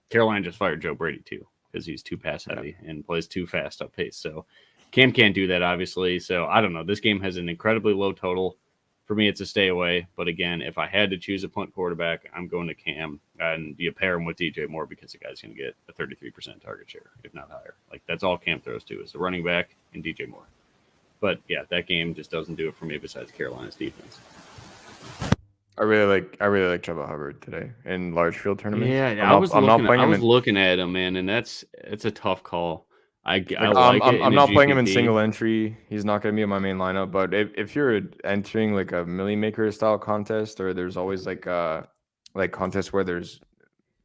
Carolina just fired Joe Brady too because he's too pass heavy and plays too fast up pace. So Cam can't do that, obviously. So I don't know. This game has an incredibly low total. For me, it's a stay away. But again, if I had to choose a punt quarterback, I'm going to Cam. And you pair him with DJ Moore because the guy's going to get a 33% target share, if not higher. Like, that's all Cam throws to is the running back and DJ Moore. But yeah, that game just doesn't do it for me besides Carolina's defense. I really like Chuba Hubbard today in large field tournaments. Yeah, I was looking at him, man, and it's a tough call. I'm not playing him in single entry. He's not going to be in my main lineup. But if you're entering like a Millie Maker style contest, or there's always like contests where there's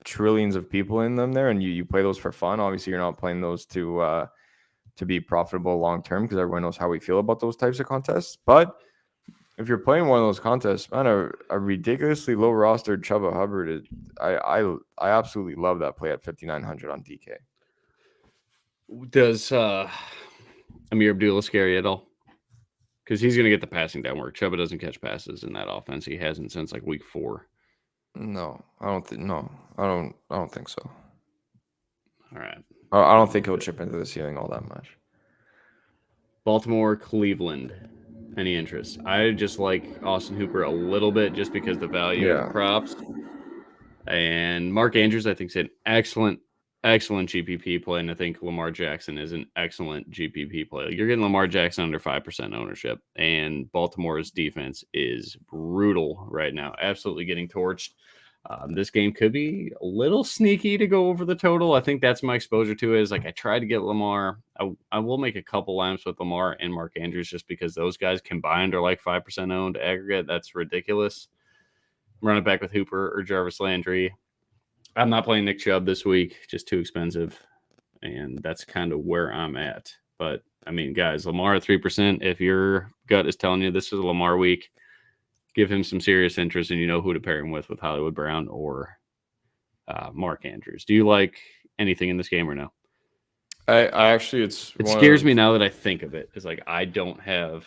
trillions of people in them there, and you play those for fun. Obviously, you're not playing those to be profitable long term because everyone knows how we feel about those types of contests. But if you're playing one of those contests, man, a ridiculously low rostered Chuba Hubbard, I absolutely love that play at 5,900 on DK. Does Amir Abdullah scare you at all? Because he's going to get the passing down work. Chuba doesn't catch passes in that offense. He hasn't since like week 4. No, I don't think so. All right. I don't think he'll chip into the ceiling all that much. Baltimore, Cleveland. Any interest? I just like Austin Hooper a little bit just because the value of props. And Mark Andrews, I think, is an excellent GPP play. And I think Lamar Jackson is an excellent GPP play. You're getting Lamar Jackson under 5% ownership. And Baltimore's defense is brutal right now. Absolutely getting torched. This game could be a little sneaky to go over the total. I think that's my exposure to it. Is like I try to get Lamar. I will make a couple lineups with Lamar and Mark Andrews just because those guys combined are like 5% owned aggregate. That's ridiculous. Run it back with Hooper or Jarvis Landry. I'm not playing Nick Chubb this week. Just too expensive. And that's kind of where I'm at. But, I mean, guys, Lamar at 3%. If your gut is telling you this is a Lamar week, give him some serious interest, and you know who to pair him with Hollywood Brown or Mark Andrews. Do you like anything in this game or no? I actually, it scares me now that I think of it. It's like I don't have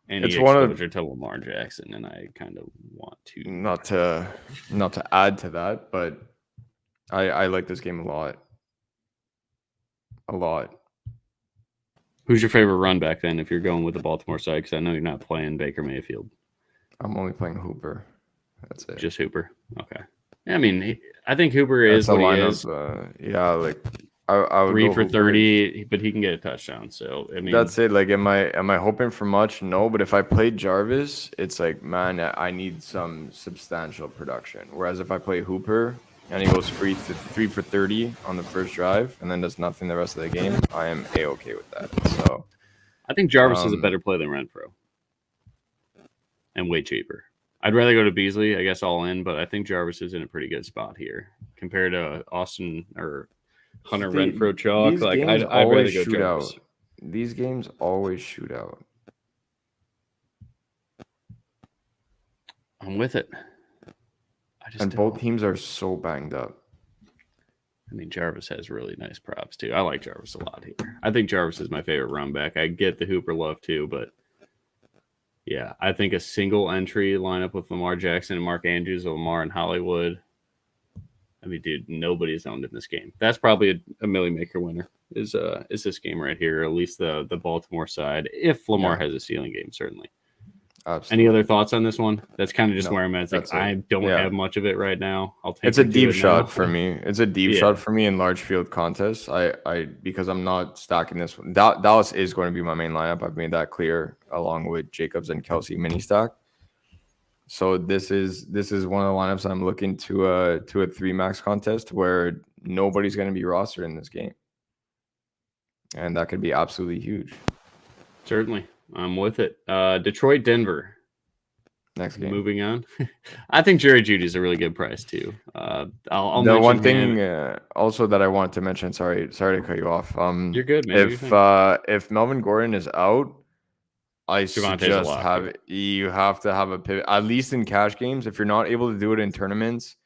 any exposure to Lamar Jackson, and I kind of want to not to add to that, but I like this game a lot. Who's your favorite run back then if you're going with the Baltimore side? Because I know you're not playing Baker Mayfield. I'm only playing Hooper. That's it. Just Hooper. Okay. I mean, I think Hooper is what he is. I would 3 for 30, but he can get a touchdown. So I mean, that's it. Like, am I hoping for much? No. But if I play Jarvis, it's like, man, I need some substantial production. Whereas if I play Hooper and he goes 3 for 30 on the first drive and then does nothing the rest of the game, I am A-okay with that. So I think Jarvis is a better play than Renfro. and way cheaper. I'd rather go to Beasley, I guess, all in, but I think Jarvis is in a pretty good spot here compared to Austin or Hunter Renfrow chalk. These Like games I'd rather always go shoot Jarvis. out. These games always shoot out. I'm with it. And both teams are so banged up. I mean, Jarvis has really nice props too. I like Jarvis a lot here. I think Jarvis is my favorite run back. I get the Hooper love too, but yeah, I think a single entry lineup with Lamar Jackson and Mark Andrews, Lamar and Hollywood. I mean, dude, nobody's owned in this game. That's probably a million maker winner. Is this game right here? At least the Baltimore side, if Lamar has a ceiling game, certainly. Absolutely. Any other thoughts on this one? That's kind of just where I'm at. It's like I don't have much of it right now. I'll take. It's a deep shot for me. It's a deep shot for me in large field contests. I because I'm not stacking this one. Dallas is going to be my main lineup. I've made that clear, along with Jacobs and Kelsey mini stack. So this is one of the lineups I'm looking to a 3-max contest where nobody's going to be rostered in this game, and that could be absolutely huge. Certainly. I'm with it. Detroit, Denver. Next game. Moving on. I think Jerry Jeudy's a really good price too. I'll the one thing also that I wanted to mention. Sorry to cut you off. You're good, man. If Melvin Gordon is out, I suggest you have to have a pivot, at least in cash games. If you're not able to do it in tournaments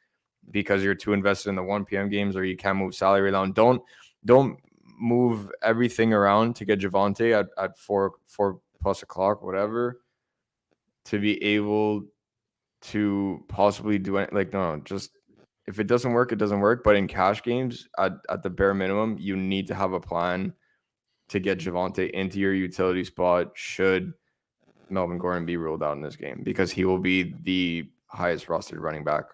because you're too invested in the 1 p.m. games or you can't move salary around, don't move everything around to get Javonte at 4 plus o'clock, whatever, to be able to possibly do it. Like, no, just if it doesn't work, it doesn't work. But in cash games, at the bare minimum, you need to have a plan to get Javonte into your utility spot should Melvin Gordon be ruled out in this game, because he will be the highest rostered running back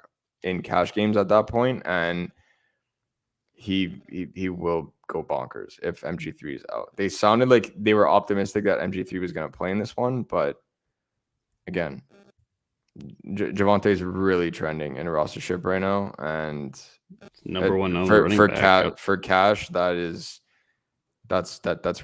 in cash games at that point, and he will go bonkers if MG3 is out. They sounded like they were optimistic that MG3 was going to play in this one, but again, Javonte is really trending in rostership right now, and number one for cash. That's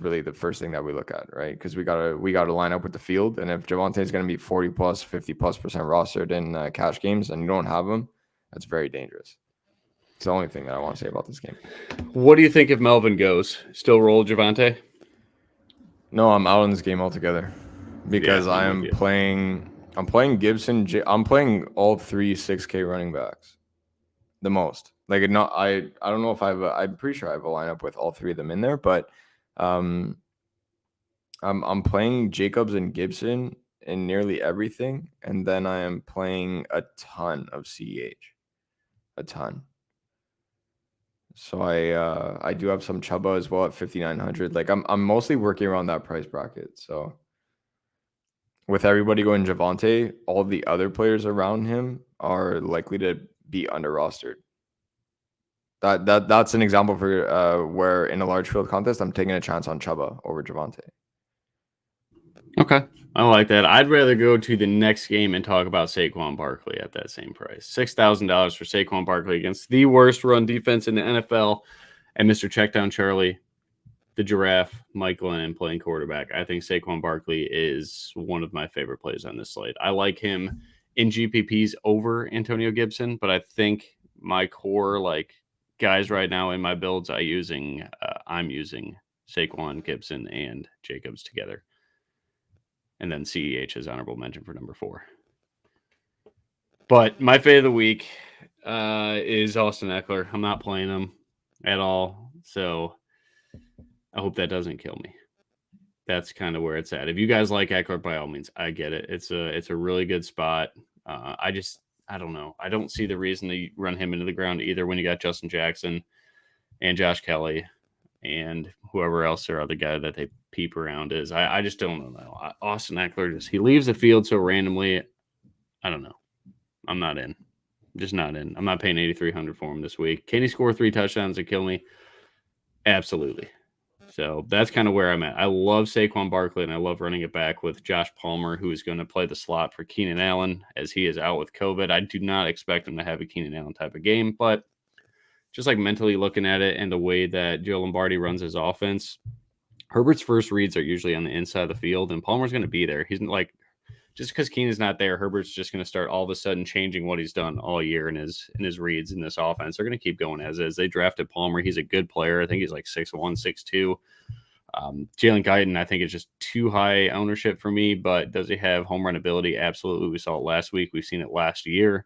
really the first thing that we look at, right? Because we gotta line up with the field, and if Javonte is going to be 40 plus, 50 plus % rostered in cash games, and you don't have him, that's very dangerous. It's the only thing that I want to say about this game. What do you think if Melvin goes? Still roll Javonte? No, I'm out in this game altogether because I'm playing Gibson. I'm playing all 3 6K running backs. The most. Like, I don't know if I'm pretty sure I have a lineup with all 3 of them in there, but I'm playing Jacobs and Gibson in nearly everything, and then I am playing a ton of CEH. A ton. So I do have some Chuba as well at 5,900. Like, I'm mostly working around that price bracket. So with everybody going Javonte, all the other players around him are likely to be under rostered. That's an example for where in a large field contest I'm taking a chance on Chuba over Javonte. Okay. I like that. I'd rather go to the next game and talk about Saquon Barkley at that same price. $6,000 for Saquon Barkley against the worst run defense in the NFL. And Mr. Checkdown Charlie, the giraffe, Mike Glennon playing quarterback. I think Saquon Barkley is one of my favorite plays on this slate. I like him in GPPs over Antonio Gibson, but I think my core guys right now in my builds, I'm using Saquon, Gibson, and Jacobs together. And then CEH is honorable mention for number 4. But my fave of the week is Austin Eckler. I'm not playing him at all, so I hope that doesn't kill me. That's kind of where it's at. If you guys like Eckler, by all means, I get it. It's a really good spot. I don't know. I don't see the reason to run him into the ground either when you got Justin Jackson and Josh Kelly and whoever else their other guy that they peep around is. I just don't know. Austin Eckler, he leaves the field so randomly. I don't know. I'm not in. I'm just not in. I'm not paying $8,300 for him this week. Can he score 3 touchdowns and kill me? Absolutely. So that's kind of where I'm at. I love Saquon Barkley, and I love running it back with Josh Palmer, who is going to play the slot for Keenan Allen as he is out with COVID. I do not expect him to have a Keenan Allen type of game, but just mentally looking at it and the way that Joe Lombardi runs his offense, Herbert's first reads are usually on the inside of the field, and Palmer's going to be there. He's just because Keenan's not there, Herbert's just going to start all of a sudden changing what he's done all year in his reads in this offense. They're going to keep going as is. They drafted Palmer. He's a good player. I think he's like 6'1", 6'2". Jalen Guyton, I think, is just too high ownership for me, but does he have home run ability? Absolutely. We saw it last week. We've seen it last year.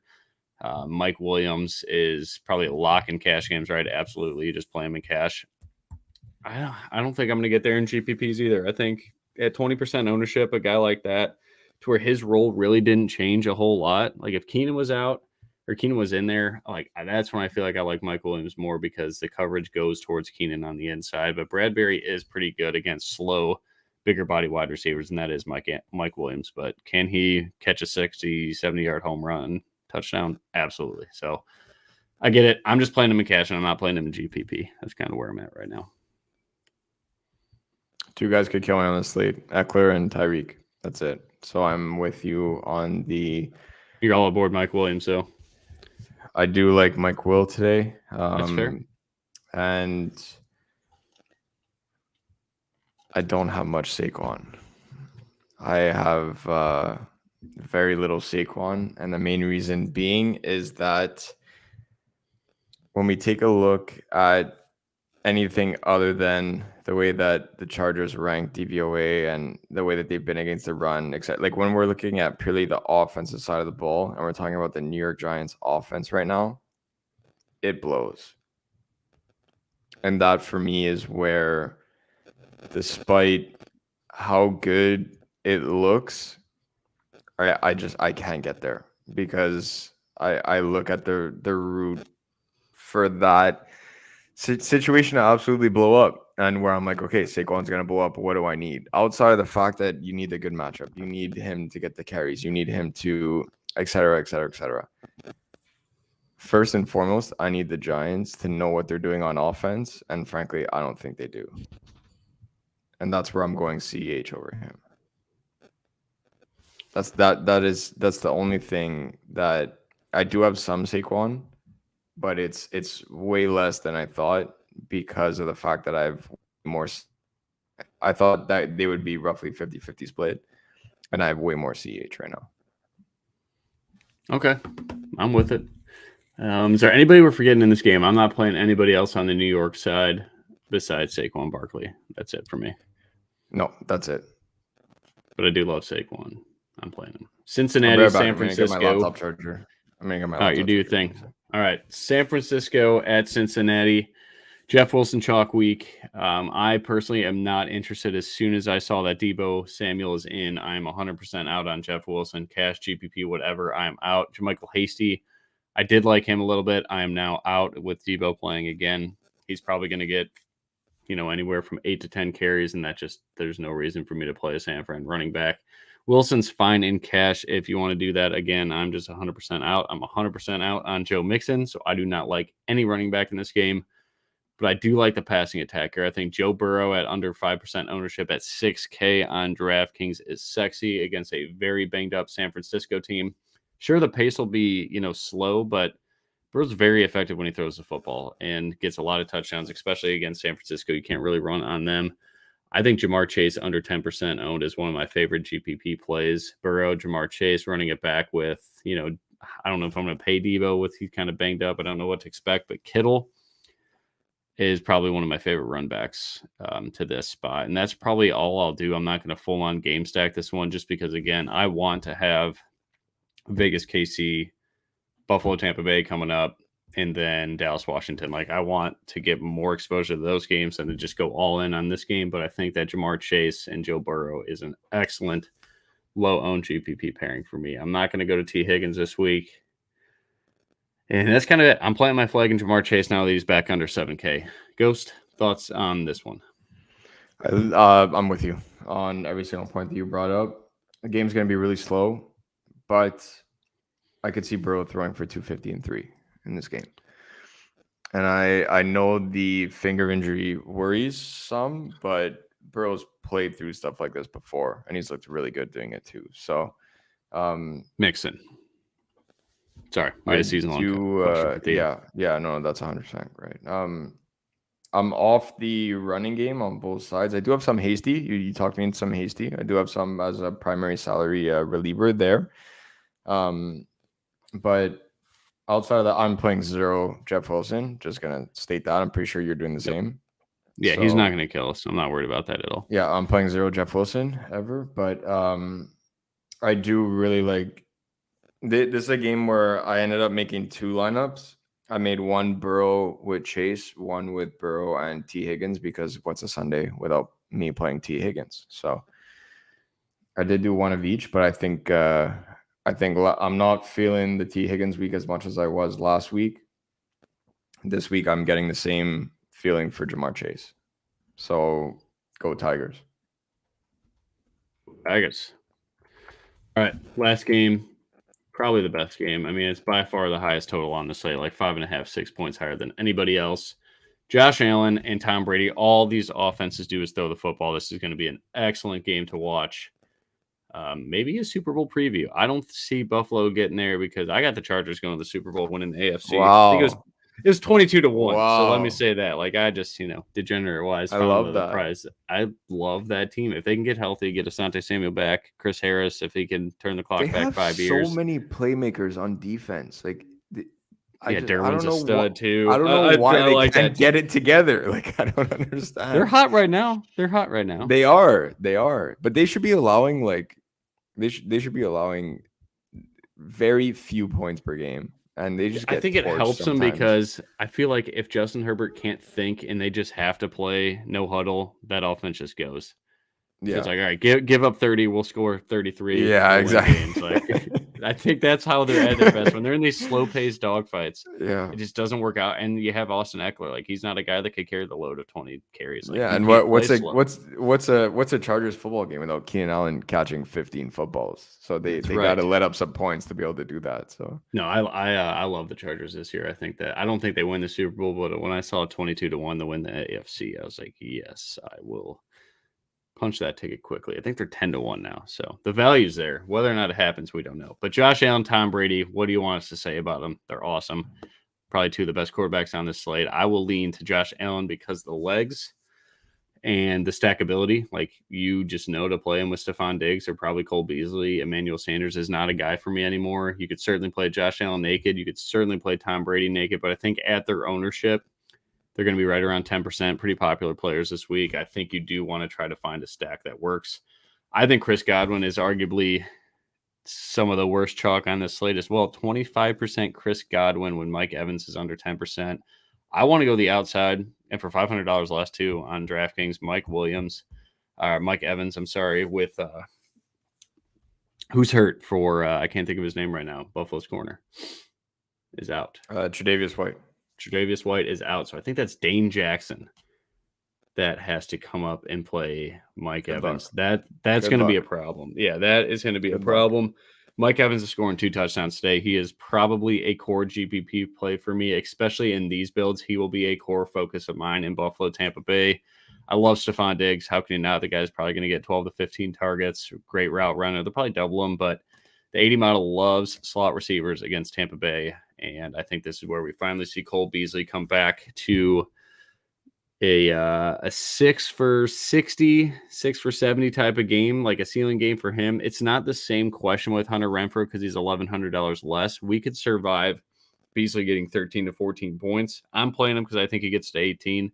Mike Williams is probably a lock in cash games, right? Absolutely. You just play him in cash. I don't think I'm going to get there in GPPs either. I think at 20% ownership, a guy like that, to where his role really didn't change a whole lot. Like if Keenan was out or Keenan was in there, like that's when I feel like I like Mike Williams more because the coverage goes towards Keenan on the inside. But Bradbury is pretty good against slow, bigger body wide receivers, and that is Mike Williams. But can he catch a 60, 70-yard home run touchdown? Absolutely. So I get it. I'm just playing him in cash, and I'm not playing him in GPP. That's kind of where I'm at right now. Two guys could kill me on the slate, Eckler and Tyreek. That's it. So I'm with you on the... You're all aboard Mike Williams, so... I do like Mike Will today. That's fair. And I don't have much Saquon. I have very little Saquon. And the main reason being is that when we take a look at anything other than the way that the Chargers rank DVOA and the way that they've been against the run, except like when we're looking at purely the offensive side of the ball and we're talking about the New York Giants offense right now, it blows. And that for me is where, despite how good it looks, I can't get there because I look at the route for that situation to absolutely blow up, and where I'm like, okay, Saquon's going to blow up. What do I need? Outside of the fact that you need a good matchup, you need him to get the carries, you need him to et cetera, et cetera, et cetera. First and foremost, I need the Giants to know what they're doing on offense, and frankly, I don't think they do. And that's where I'm going CH over him. That's the only thing that I do have some Saquon, but it's way less than I thought because of the fact that I thought that they would be roughly 50-50 split, and I have way more CH right now. Okay, I'm with it. Is there anybody we're forgetting in this game? I'm not playing anybody else on the New York side besides Saquon Barkley. That's it for me. No, that's it. But I do love Saquon. I'm playing him. Cincinnati, San Francisco. I'm gonna get my laptop charger. All right, you do your thing. All right, San Francisco at Cincinnati. Jeff Wilson chalk week. I personally am not interested. As soon as I saw that Deebo Samuel is in, I'm 100% out on Jeff Wilson. Cash, GPP, whatever, I'm out. JaMychal Hasty, I did like him a little bit. I am now out with Deebo playing again. He's probably going to get, anywhere from 8 to 10 carries, and there's no reason for me to play a San Fran running back. Wilson's fine in cash if you want to do that. Again, I'm just 100% out. I'm 100% out on Joe Mixon, so I do not like any running back in this game. But I do like the passing attacker. I think Joe Burrow at under 5% ownership at $6K on DraftKings is sexy against a very banged-up San Francisco team. Sure, the pace will be, slow, but Burrow's very effective when he throws the football and gets a lot of touchdowns, especially against San Francisco. You can't really run on them. I think Jamar Chase under 10% owned is one of my favorite GPP plays. Burrow, Jamar Chase running it back with, I don't know if I'm going to pay Deebo with he's kind of banged up. I don't know what to expect, but Kittle is probably one of my favorite run backs to this spot. And that's probably all I'll do. I'm not going to full on game stack this one just because, again, I want to have Vegas, KC, Buffalo, Tampa Bay coming up, and then Dallas, Washington. Like, I want to get more exposure to those games and to just go all in on this game. But I think that Jamar Chase and Joe Burrow is an excellent low-owned GPP pairing for me. I'm not going to go to T. Higgins this week. And that's kind of it. I'm planting my flag in Jamar Chase now that he's back under 7K. Ghost, thoughts on this one? I'm with you on every single point that you brought up. The game's going to be really slow, but I could see Burrow throwing for 250 and 3 in this game. And I know the finger injury worries some, but Burrow's played through stuff like this before, and he's looked really good doing it too. So, Mixon. Sorry, we had a season-long yeah, no, that's 100% right. I'm off the running game on both sides. I do have some Hasty. You talked me into some Hasty. I do have some as a primary salary reliever there. But outside of that, I'm playing 0 Jeff Wilson. Just gonna state that. I'm pretty sure you're doing the same. Yeah, he's not gonna kill us. I'm not worried about that at all. Yeah, I'm playing 0 Jeff Wilson ever, but I do really like. This is a game where I ended up making 2 lineups. I made 1 Burrow with Chase, 1 with Burrow and T. Higgins, because what's a Sunday without me playing T. Higgins? So I did do 1 of each, but I think I'm not feeling the T. Higgins week as much as I was last week. This week I'm getting the same feeling for Jamar Chase. So go Tigers. Tigers. All right, last game. Probably the best game. I mean, it's by far the highest total on the slate, like 5.5, 6 points higher than anybody else. Josh Allen and Tom Brady, all these offenses do is throw the football. This is going to be an excellent game to watch. Maybe a Super Bowl preview. I don't see Buffalo getting there because I got the Chargers going to the Super Bowl winning the AFC. Wow. I think it was 22-1. Wow. So let me say that. Like, I just, degenerate wise, I love that. prize. I love that team. If they can get healthy, get Asante Samuel back, Chris Harris, if he can turn the clock back 5 years. So many playmakers on defense. Like, Derwin's a stud too. I don't know why they can't get it together. Like, I don't understand. They're hot right now. They are. But they should be allowing they should be allowing very few points per game. And they just I think it helps them because I feel like if Justin Herbert can't think and they just have to play no huddle, that offense just goes. Yeah. It's like, all right, give up 30, we'll score 33. Yeah, exactly. Like, I think that's how they're at their best. When they're in these slow-paced dogfights, yeah, it just doesn't work out. And you have Austin Eckler. Like, he's not a guy that could carry the load of 20 carries. Like, yeah, and what's a Chargers football game without Keenan Allen catching 15 footballs? So they got to let up some points to be able to do that. So no, I love the Chargers this year. I don't think they win the Super Bowl, but when I saw 22-1 to win the AFC, I was like, yes, I will punch that ticket quickly. I think they're 10-1 now. So the value's there. Whether or not it happens, we don't know. But Josh Allen, Tom Brady, what do you want us to say about them? They're awesome. Probably 2 of the best quarterbacks on this slate. I will lean to Josh Allen because the legs and the stackability. Like, you just know to play him with Stephon Diggs or probably Cole Beasley. Emmanuel Sanders is not a guy for me anymore. You could certainly play Josh Allen naked. You could certainly play Tom Brady naked. But I think at their ownership, they're going to be right around 10%, pretty popular players this week. I think you do want to try to find a stack that works. I think Chris Godwin is arguably some of the worst chalk on this slate as well. 25% Chris Godwin when Mike Evans is under 10%. I want to go the outside, and for $500 less too on DraftKings, Mike Evans, with who's hurt for, I can't think of his name right now, Buffalo's corner is out. Tre'Davious White. Tre'Davious White is out. So I think that's Dane Jackson that has to come up and play Mike Evans. That's going to be a problem. Yeah, that is going to be a problem. Mike Evans is scoring 2 touchdowns today. He is probably a core GPP play for me, especially in these builds. He will be a core focus of mine in Buffalo, Tampa Bay. I love Stephon Diggs. How can you not? The guy's probably going to get 12 to 15 targets. Great route runner. They'll probably double him, but the 80 model loves slot receivers against Tampa Bay. And I think this is where we finally see Cole Beasley come back to a 6 for 60, 6 for 70 type of game, like a ceiling game for him. It's not the same question with Hunter Renfrow because he's $1,100 less. We could survive Beasley getting 13 to 14 points. I'm playing him because I think he gets to 18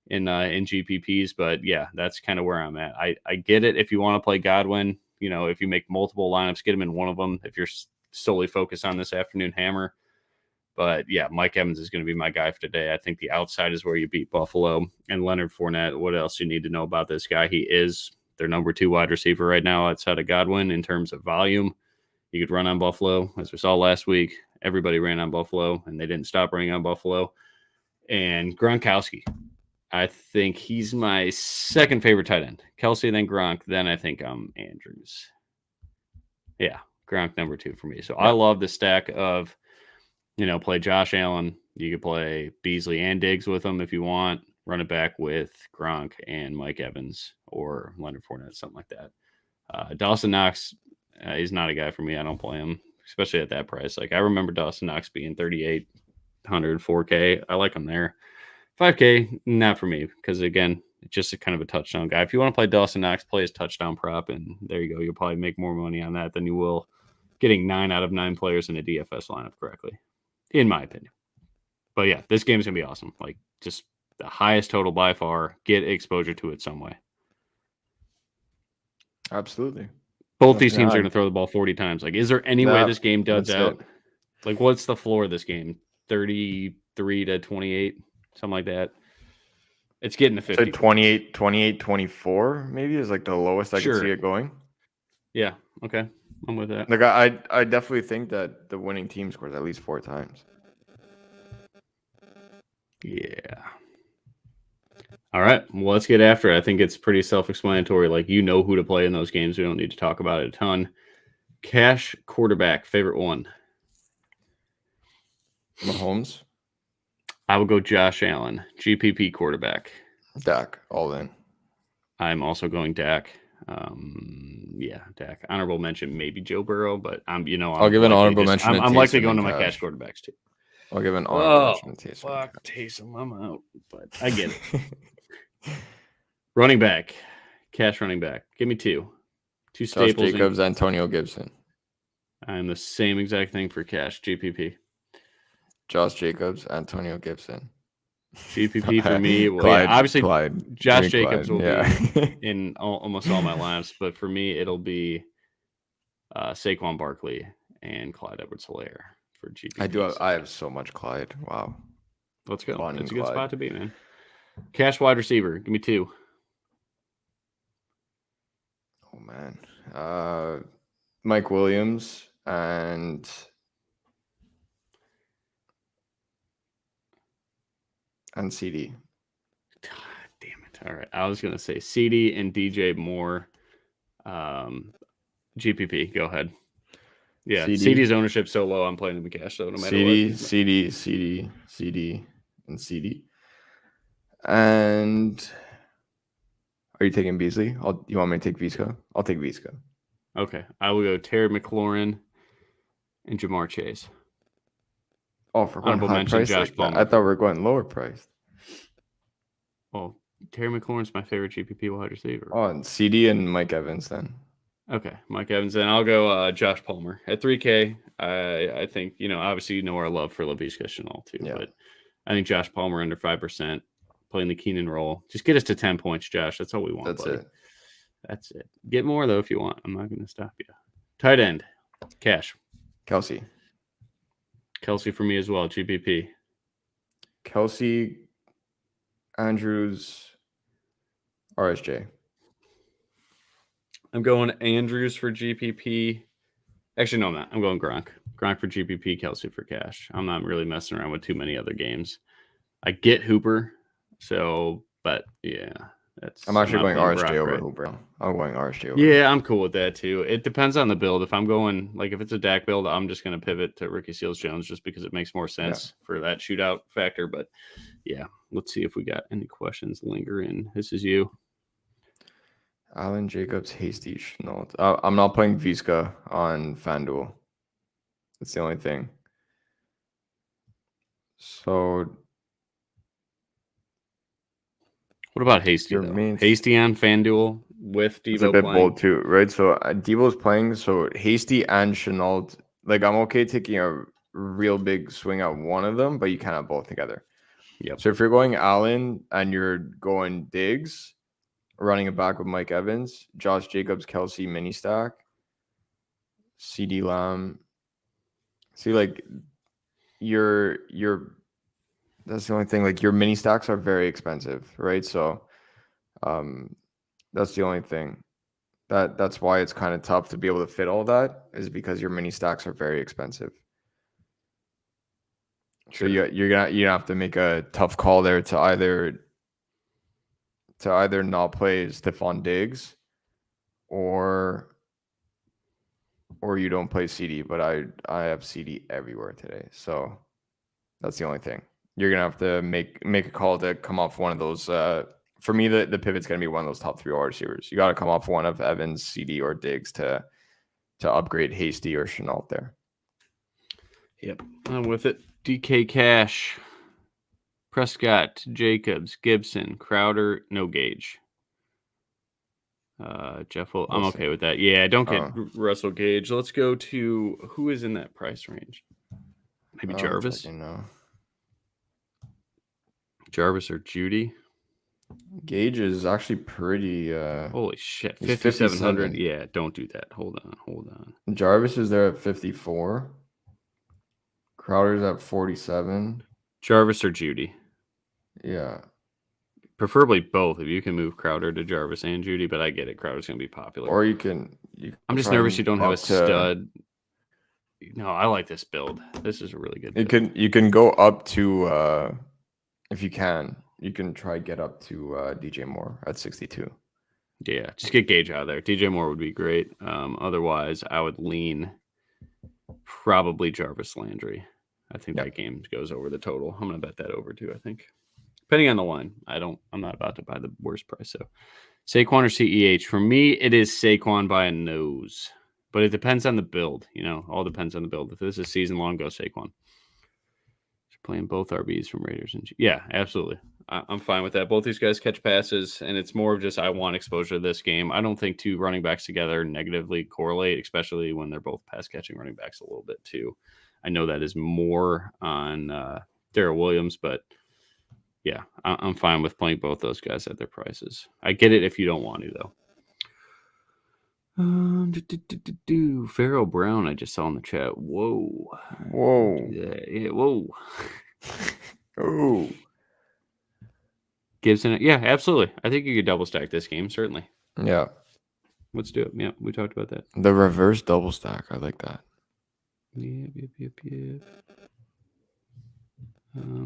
in GPPs. But yeah, that's kind of where I'm at. I get it if you want to play Godwin. If you make multiple lineups, get him in one of them. If you're solely focused on this afternoon hammer. But yeah, Mike Evans is going to be my guy for today. I think the outside is where you beat Buffalo. And Leonard Fournette, what else you need to know about this guy? He is their number 2 wide receiver right now outside of Godwin in terms of volume. You could run on Buffalo. As we saw last week, everybody ran on Buffalo, and they didn't stop running on Buffalo. And Gronkowski, I think he's my second favorite tight end. Kelsey, then Gronk, then I think Andrews. Yeah, Gronk number 2 for me. So I love the stack of play Josh Allen. You could play Beasley and Diggs with him if you want. Run it back with Gronk and Mike Evans or Leonard Fournette, something like that. Dawson Knox, he's not a guy for me. I don't play him, especially at that price. Like, I remember Dawson Knox being 3,800, 4K. I like him there. 5K, not for me, because again, it's just a kind of a touchdown guy. If you want to play Dawson Knox, play his touchdown prop, and there you go. You'll probably make more money on that than you will getting 9 out of 9 players in a DFS lineup correctly, in my opinion. But yeah, this game is going to be awesome. Like, just the highest total by far. Get exposure to it some way. Absolutely. Both these teams are going to throw the ball 40 times. Like, is there any way this game duds out? It. Like, what's the floor of this game? 33 to 28, something like that. It's getting to 50. 28, 24 maybe is like the lowest I can see it going. Yeah, okay. I'm with that. Like, I definitely think that the winning team scores at least 4 times. Yeah. All right. Well, let's get after it. I think it's pretty self-explanatory. Like, you know who to play in those games. We don't need to talk about it a ton. Cash quarterback, favorite one. Mahomes. I will go Josh Allen, GPP quarterback. Dak, all in. I'm also going Dak. Dak. Honorable mention, maybe Joe Burrow, but I'll give an honorable mention. I'm likely going to my cash quarterbacks too. I'll give an honorable mention. Fuck, Taysom, I'm out, but I get it. Running back, cash running back. Give me 2 staples. Josh Jacobs, Antonio Gibson. I'm the same exact thing for cash GPP. Josh Jacobs, Antonio Gibson. GPP for me, obviously Josh Jacobs will be in almost all my lineups, but for me it'll be Saquon Barkley and Clyde Edwards-Helaire for GPP. I have so much Clyde. Wow. Let's go. It's a good spot to be, man. Cash wide receiver. Give me 2. Oh man. Mike Williams and CD. God damn it. All right. I was going to say CD and DJ Moore. GPP. Go ahead. Yeah. CD's ownership so low. I'm playing him in cash. So no matter what. CD, and CD. And are you taking Beasley? You want me to take Visca? I'll take Visca. Okay. I will go Terry McLaurin and Jamar Chase. Oh, for honorable mention, Josh Palmer. I thought we were going lower priced. Well, Terry McLaurin's my favorite GPP wide receiver. Oh, and CD and Mike Evans then. Okay, Mike Evans. Then I'll go Josh Palmer at 3K. I think obviously our love for Laviska Shenault too, but I think Josh Palmer under 5%, playing the Keenan role. Just get us to 10 points, Josh. That's all we want. That's it. Get more though if you want. I'm not going to stop you. Tight end, cash. Kelsey for me as well. GPP. Kelsey, Andrews, RSJ. I'm going Andrews for GPP. Actually, no, I'm not. I'm going Gronk. Gronk for GPP, Kelsey for cash. I'm not really messing around with too many other games. I get Hooper, but yeah. I'm actually going RSJ over Hooper. I'm going RSJ over. Yeah, I'm cool with that too. It depends on the build. If I'm going, if it's a Dak build, I'm just going to pivot to Ricky Seals-Jones just because it makes more sense for that shootout factor. But yeah, let's see if we got any questions lingering. This is you. Allen, Jacobs, Hasty, Shenault. I'm not playing Visca on FanDuel. That's the only thing. So, what about Hasty though? Hasty on FanDuel with Debo. It's a bit bold too, right? So Debo's playing. So Hasty and Shenault. I'm okay taking a real big swing at one of them, but you can't have both together. Yep. So if you're going Allen and you're going Diggs, running it back with Mike Evans, Josh Jacobs, Kelsey, mini stack, CD Lamb. See, your that's the only thing. Your mini stacks are very expensive, right? So, that's the only thing. That's why it's kind of tough to be able to fit all that, is because your mini stacks are very expensive. Sure. So you're gonna have to make a tough call there to either not play Stephon Diggs or you don't play CD, but I have CD everywhere today. So that's the only thing. You're going to have to make a call to come off one of those. For me, the pivot's going to be one of those top 3 wide receivers. You got to come off one of Evans, CD, or Diggs to upgrade Hasty or Shenault there. Yep. I'm with it. DK Cash. Prescott, Jacobs, Gibson, Crowder, no Gage. Jeff, I'm okay with that. Yeah, don't get Russell Gage. Let's go to who is in that price range. Maybe Jarvis. Jarvis or Judy. Gage is actually pretty. Holy shit, 5,700. Yeah, don't do that. Hold on. Jarvis is there at 54. Crowder's at 47. Jarvis or Judy. Yeah. Preferably both if you can move Crowder to Jarvis and Judy, but I get it. Crowder's going to be popular. Or you can I'm just nervous you don't have a stud. No, I like this build. This is a really good build. You can go up to, if you can try get up to DJ Moore at 62. Yeah, just get Gage out of there. DJ Moore would be great. Otherwise, I would lean probably Jarvis Landry. I think that game goes over the total. I'm going to bet that over too, I think. Depending on the line. I'm not about to buy the worst price. So Saquon or CEH. For me, it is Saquon by a nose. But it depends on the build. All depends on the build. If this is season long, go Saquon. Playing both RBs from Raiders. Yeah, absolutely. I'm fine with that. Both these guys catch passes, and it's more of just I want exposure to this game. I don't think two running backs together negatively correlate, especially when they're both pass-catching running backs a little bit too. I know that is more on Darrell Williams, but yeah, I'm fine with playing both those guys at their prices. I get it if you don't want to, though. Pharaoh Brown, I just saw in the chat. Whoa. Yeah, whoa. Oh. Gibson, yeah, absolutely. I think you could double stack this game, certainly. Yeah. Let's do it. Yeah, we talked about that. The reverse double stack, I like that. Yep.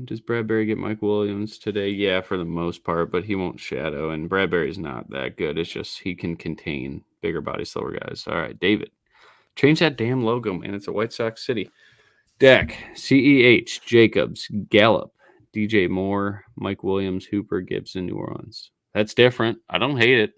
Does Bradbury get Mike Williams today? Yeah, for the most part, but he won't shadow, and Bradbury's not that good. It's just he can contain bigger body, slower guys. All right, David. Change that damn logo, man. It's a White Sox city. Dak, CEH, Jacobs, Gallup, DJ Moore, Mike Williams, Hooper, Gibson, New Orleans. That's different. I don't hate it.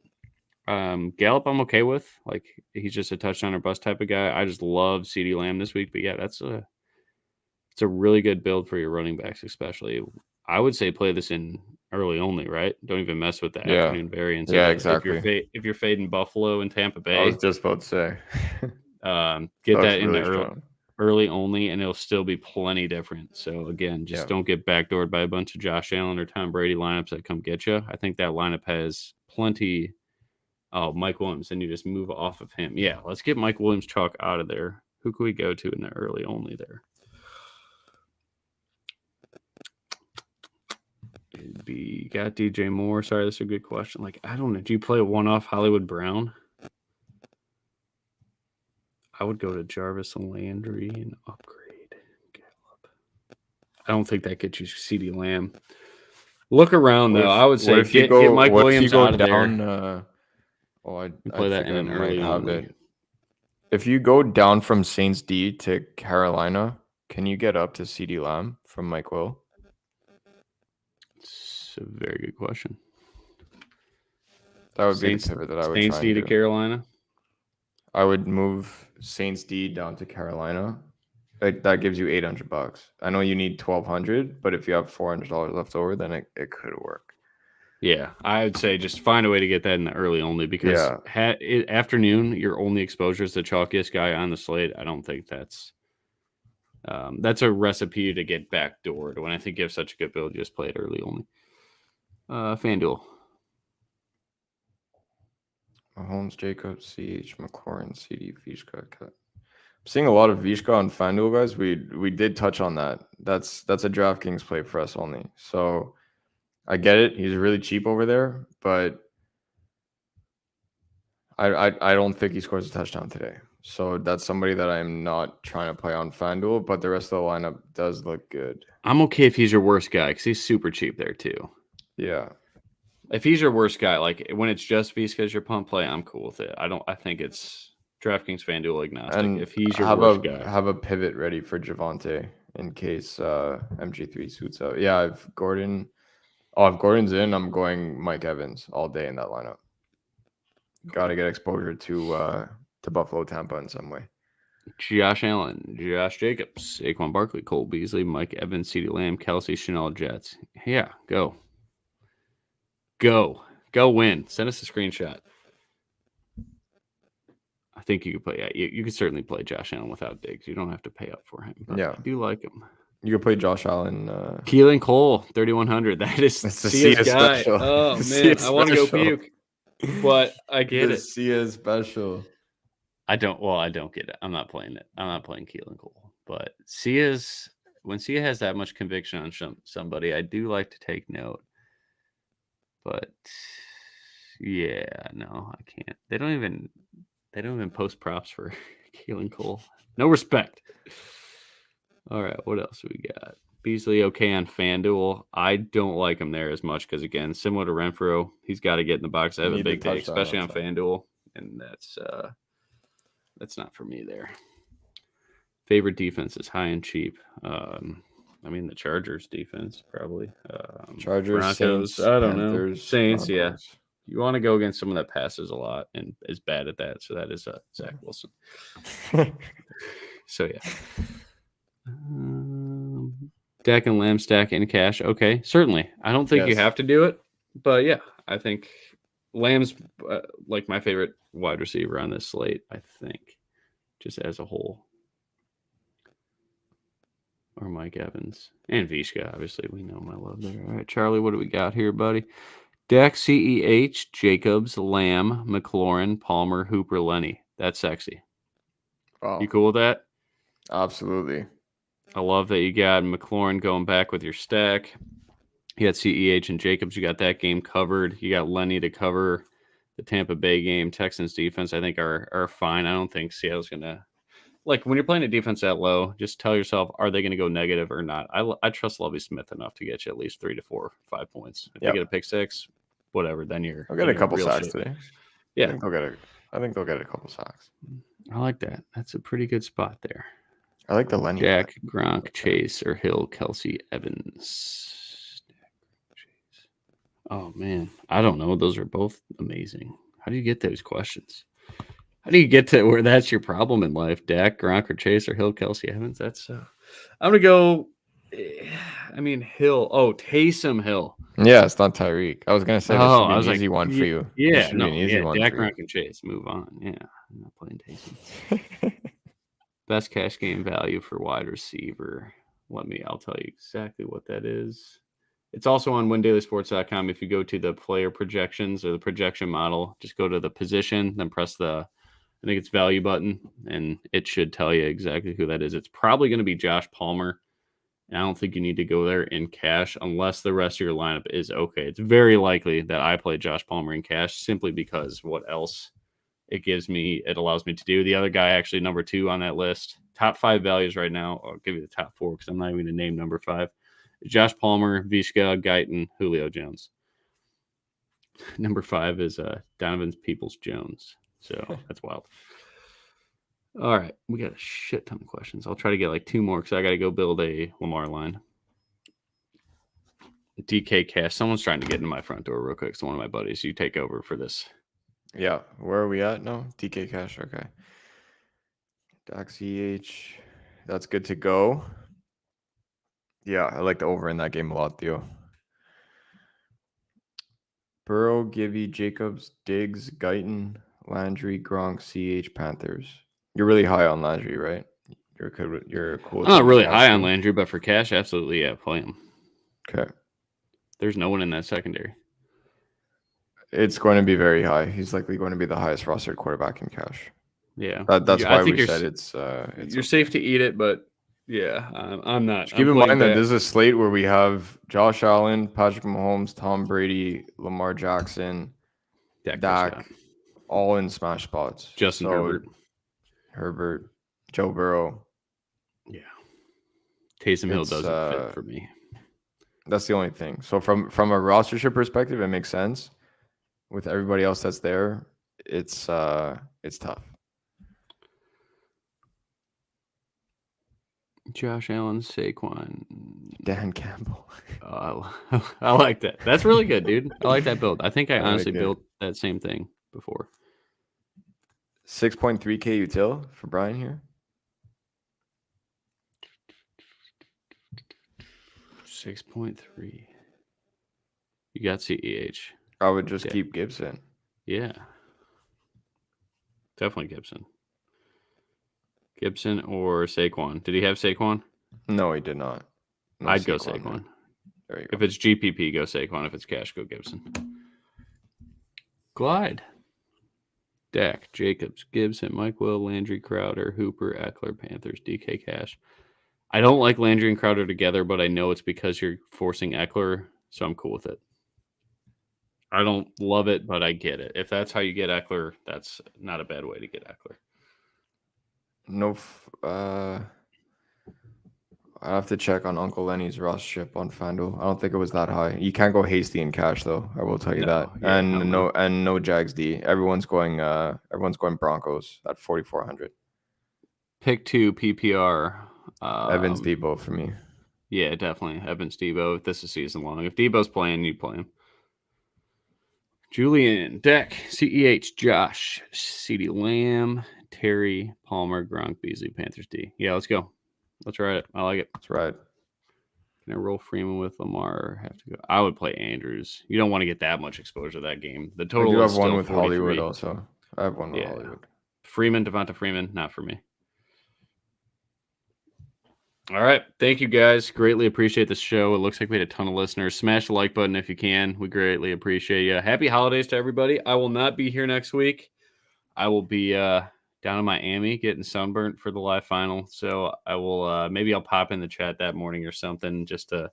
Gallup I'm okay with. Like, he's just a touchdown or bust type of guy. I just love CeeDee Lamb this week. But yeah, it's a really good build for your running backs, especially. I would say play this in early only, right? Don't even mess with the afternoon variants. Yeah, exactly. If you're fading Buffalo and Tampa Bay, I was just about to say. Get that in the early only, and it'll still be plenty different. So again, just don't get backdoored by a bunch of Josh Allen or Tom Brady lineups that come get you. I think that lineup has plenty. Oh, Mike Williams, and you just move off of him. Yeah, let's get Mike Williams chalk out of there. Who can we go to in the early only there? It'd be got DJ Moore. Sorry, that's a good question. Like, I don't know. Do you play a one-off Hollywood Brown? I would go to Jarvis and Landry and upgrade Gallup. I don't think that gets you CeeDee Lamb. Look around, though. I would say get Mike Williams out of there. I play that in an early only. If you go down from Saints D to Carolina, can you get up to CeeDee Lamb from Mike Will? It's a very good question. That would be the pivot that I would try. Saints D to Carolina? I would move Saints D down to Carolina. That gives you $800. I know you need $1,200, but if you have $400 left over, then it could work. Yeah, I would say just find a way to get that in the early only because afternoon, your only exposure is the chalkiest guy on the slate. I don't think that's a recipe to get backdoored. When I think you have such a good build, just play it early only. FanDuel. Mahomes, Jacobs, CH, McLaurin, CD, Vishka. I'm seeing a lot of Vishka on FanDuel, guys. We did touch on that. That's a DraftKings play for us only. So I get it. He's really cheap over there, but I don't think he scores a touchdown today. So that's somebody that I'm not trying to play on FanDuel, but the rest of the lineup does look good. I'm okay if he's your worst guy because he's super cheap there too. Yeah. If he's your worst guy, like when it's just Vizca as your pump play, I'm cool with it. I think it's DraftKings FanDuel agnostic. And if he's your worst guy, have a pivot ready for Javonte in case MG3 suits out. Yeah, if Gordon's in, I'm going Mike Evans all day in that lineup. Got to get exposure to Buffalo, Tampa in some way. Josh Allen, Josh Jacobs, Saquon Barkley, Cole Beasley, Mike Evans, CeeDee Lamb, Kelsey, Chanel, Jets. Yeah, go. Go win. Send us a screenshot. I think you could play. Yeah, you could certainly play Josh Allen without Diggs. You don't have to pay up for him. But Yeah. I do like him. You could play Josh Allen. Keelan Cole, 3,100. That is Sia's guy. special. Oh man, I want to go puke, but I get it. Sia special. I don't get it. I'm not playing it. I'm not playing Keelan Cole. But when Sia has that much conviction on somebody, I do like to take note. But yeah, no, I can't. They don't even post props for Keelan Cole. No respect. All right, what else do we got? Beasley okay on FanDuel. I don't like him there as much because, again, similar to Renfro, he's got to get in the box. I have a big day, especially on FanDuel, and that's not for me there. Favorite defense is high and cheap. The Chargers defense probably. Chargers, Broncos. Saints, I don't Panthers, know. Saints, Broncos. yeah. You want to go against someone that passes a lot and is bad at that. So that is Zach Wilson. So yeah. Dak and Lamb stack in cash. Okay, certainly. I don't think you have to do it, but yeah, I think Lamb's like my favorite wide receiver on this slate. I think, just as a whole, or Mike Evans and Vishka. Obviously, we know my love there. All right, Charlie, what do we got here, buddy? Dak, CEH, Jacobs, Lamb, McLaurin, Palmer, Hooper, Lenny. That's sexy. Wow. You cool with that? Absolutely. I love that you got McLaurin going back with your stack. You got CEH and Jacobs. You got that game covered. You got Lenny to cover the Tampa Bay game. Texans defense, I think, are fine. I don't think Seattle's going to – like, when you're playing a defense that low, just tell yourself, are they going to go negative or not? I trust Lovie Smith enough to get you at least 3 to 4 or 5 points. If you get a pick six, whatever, then you're – I'll get a couple sacks today. Yeah. I think they'll get a couple sacks. I like that. That's a pretty good spot there. I like the Lenny. Jack, Gronk, Chase, or Hill, Kelsey, Evans. Oh, man. I don't know. Those are both amazing. How do you get those questions? How do you get to where that's your problem in life? Dak, Gronk, or Chase, or Hill, Kelsey, Evans? That's I'm going to go Hill. Oh, Taysom Hill. Yeah, it's not Tyreek. I was going to say this should be an easy one for you. Yeah, no, Dak, Gronk, and Chase. Move on. Yeah, I'm not playing Taysom. Best cash game value for wide receiver. I'll tell you exactly what that is. It's also on windailysports.com. If you go to the player projections or the projection model, just go to the position, then press I think it's value button, and it should tell you exactly who that is. It's probably going to be Josh Palmer. And I don't think you need to go there in cash unless the rest of your lineup is okay. It's very likely that I play Josh Palmer in cash simply because what else it allows me to do. The other guy, actually, number 2 on that list, top 5 values right now. I'll give you the top 4 because I'm not even going to name number 5. Josh Palmer, Vishka, Guyton, Julio Jones. Number 5 is Donovan Peoples-Jones. So that's wild. All right. We got a shit ton of questions. I'll try to get like 2 more because I got to go build a Lamar line. DK Cash. Someone's trying to get into my front door real quick. So one of my buddies, you take over for this. Yeah, where are we at now? DK Cash, okay. Dak CH, that's good to go. Yeah, I like the over in that game a lot, Theo. Burrow, Gibby, Jacobs, Diggs, Guyton, Landry, Gronk, CH, Panthers. You're really high on Landry, right? You're cool. I'm not really high on Landry, but for cash, absolutely, yeah, play him. Okay. There's no one in that secondary. It's going to be very high. He's likely going to be the highest rostered quarterback in cash. Yeah, that's why we said it's you're safe to eat it, but yeah, I'm not. Keep in mind that this is a slate where we have Josh Allen, Patrick Mahomes, Tom Brady, Lamar Jackson, Dak, all in smash spots. Justin Herbert, Joe Burrow. Yeah, Taysom Hill doesn't fit for me. That's the only thing. So from a rostership perspective, it makes sense. With everybody else that's there, it's tough. Josh Allen, Saquon, Dan Campbell. I like that. That's really good, dude. I like that build. I think I honestly built that same thing before. 6.3K util for Brian here. 6.3. You got CEH. I would just keep Gibson. Yeah. Definitely Gibson. Gibson or Saquon. Did he have Saquon? No, he did not. No I'd go Saquon. There you go. If it's GPP, go Saquon. If it's cash, go Gibson. Glide. Dak, Jacobs, Gibson, Mike Will, Landry, Crowder, Hooper, Eckler, Panthers, DK Cash. I don't like Landry and Crowder together, but I know it's because you're forcing Eckler, so I'm cool with it. I don't love it, but I get it. If that's how you get Eckler, that's not a bad way to get Eckler. No, I have to check on Uncle Lenny's rostership on FanDuel. I don't think it was that high. You can't go hasty in cash though. I will tell you that. Yeah, and no Jags D. Everyone's going Broncos at 4,400. Pick 2 PPR. Evans Debo for me. Yeah, definitely Evans Debo. This is season long. If Debo's playing, you play him. Julian, Deck, CEH, Josh, CeeDee Lamb, Terry, Palmer, Gronk, Beasley, Panthers D. Yeah, let's go. Let's ride it. I like it. That's right. Can I roll Freeman with Lamar? Have to go. I would play Andrews. You don't want to get that much exposure to that game. The total I is have one still with 43. Hollywood also. I have one with Hollywood. Freeman, Devonta Freeman, not for me. All right. Thank you, guys. Greatly appreciate the show. It looks like we had a ton of listeners. Smash the like button if you can. We greatly appreciate you. Happy holidays to everybody. I will not be here next week. I will be down in Miami getting sunburnt for the live final. So I will maybe I'll pop in the chat that morning or something just to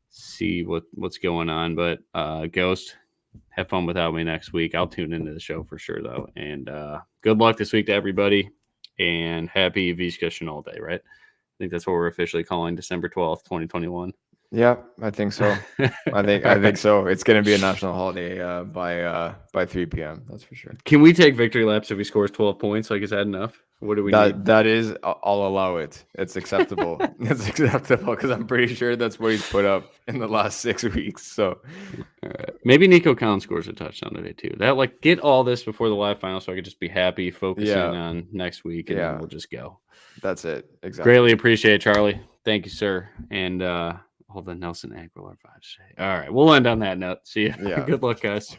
see what's going on. But Ghost, have fun without me next week. I'll tune into the show for sure, though. And good luck this week to everybody. And happy Vizca all day, right? I think that's what we're officially calling December 12th, 2021. Yeah, I think so. I think so. It's going to be a national holiday by 3 p.m. That's for sure. Can we take victory laps if he scores 12 points? Like, is that enough? What do we need? That is, I'll allow it. It's acceptable. It's acceptable because I'm pretty sure that's what he's put up in the last 6 weeks. So, all right. Maybe Nico Collins scores a touchdown today too. That get all this before the live final, so I could just be happy, focusing on next week, and then we'll just go. That's it. Exactly. Greatly appreciate it, Charlie. Thank you, sir. And all the Nelson Aguilar vibes. All right, we'll end on that note. See you. Yeah. Good luck, guys.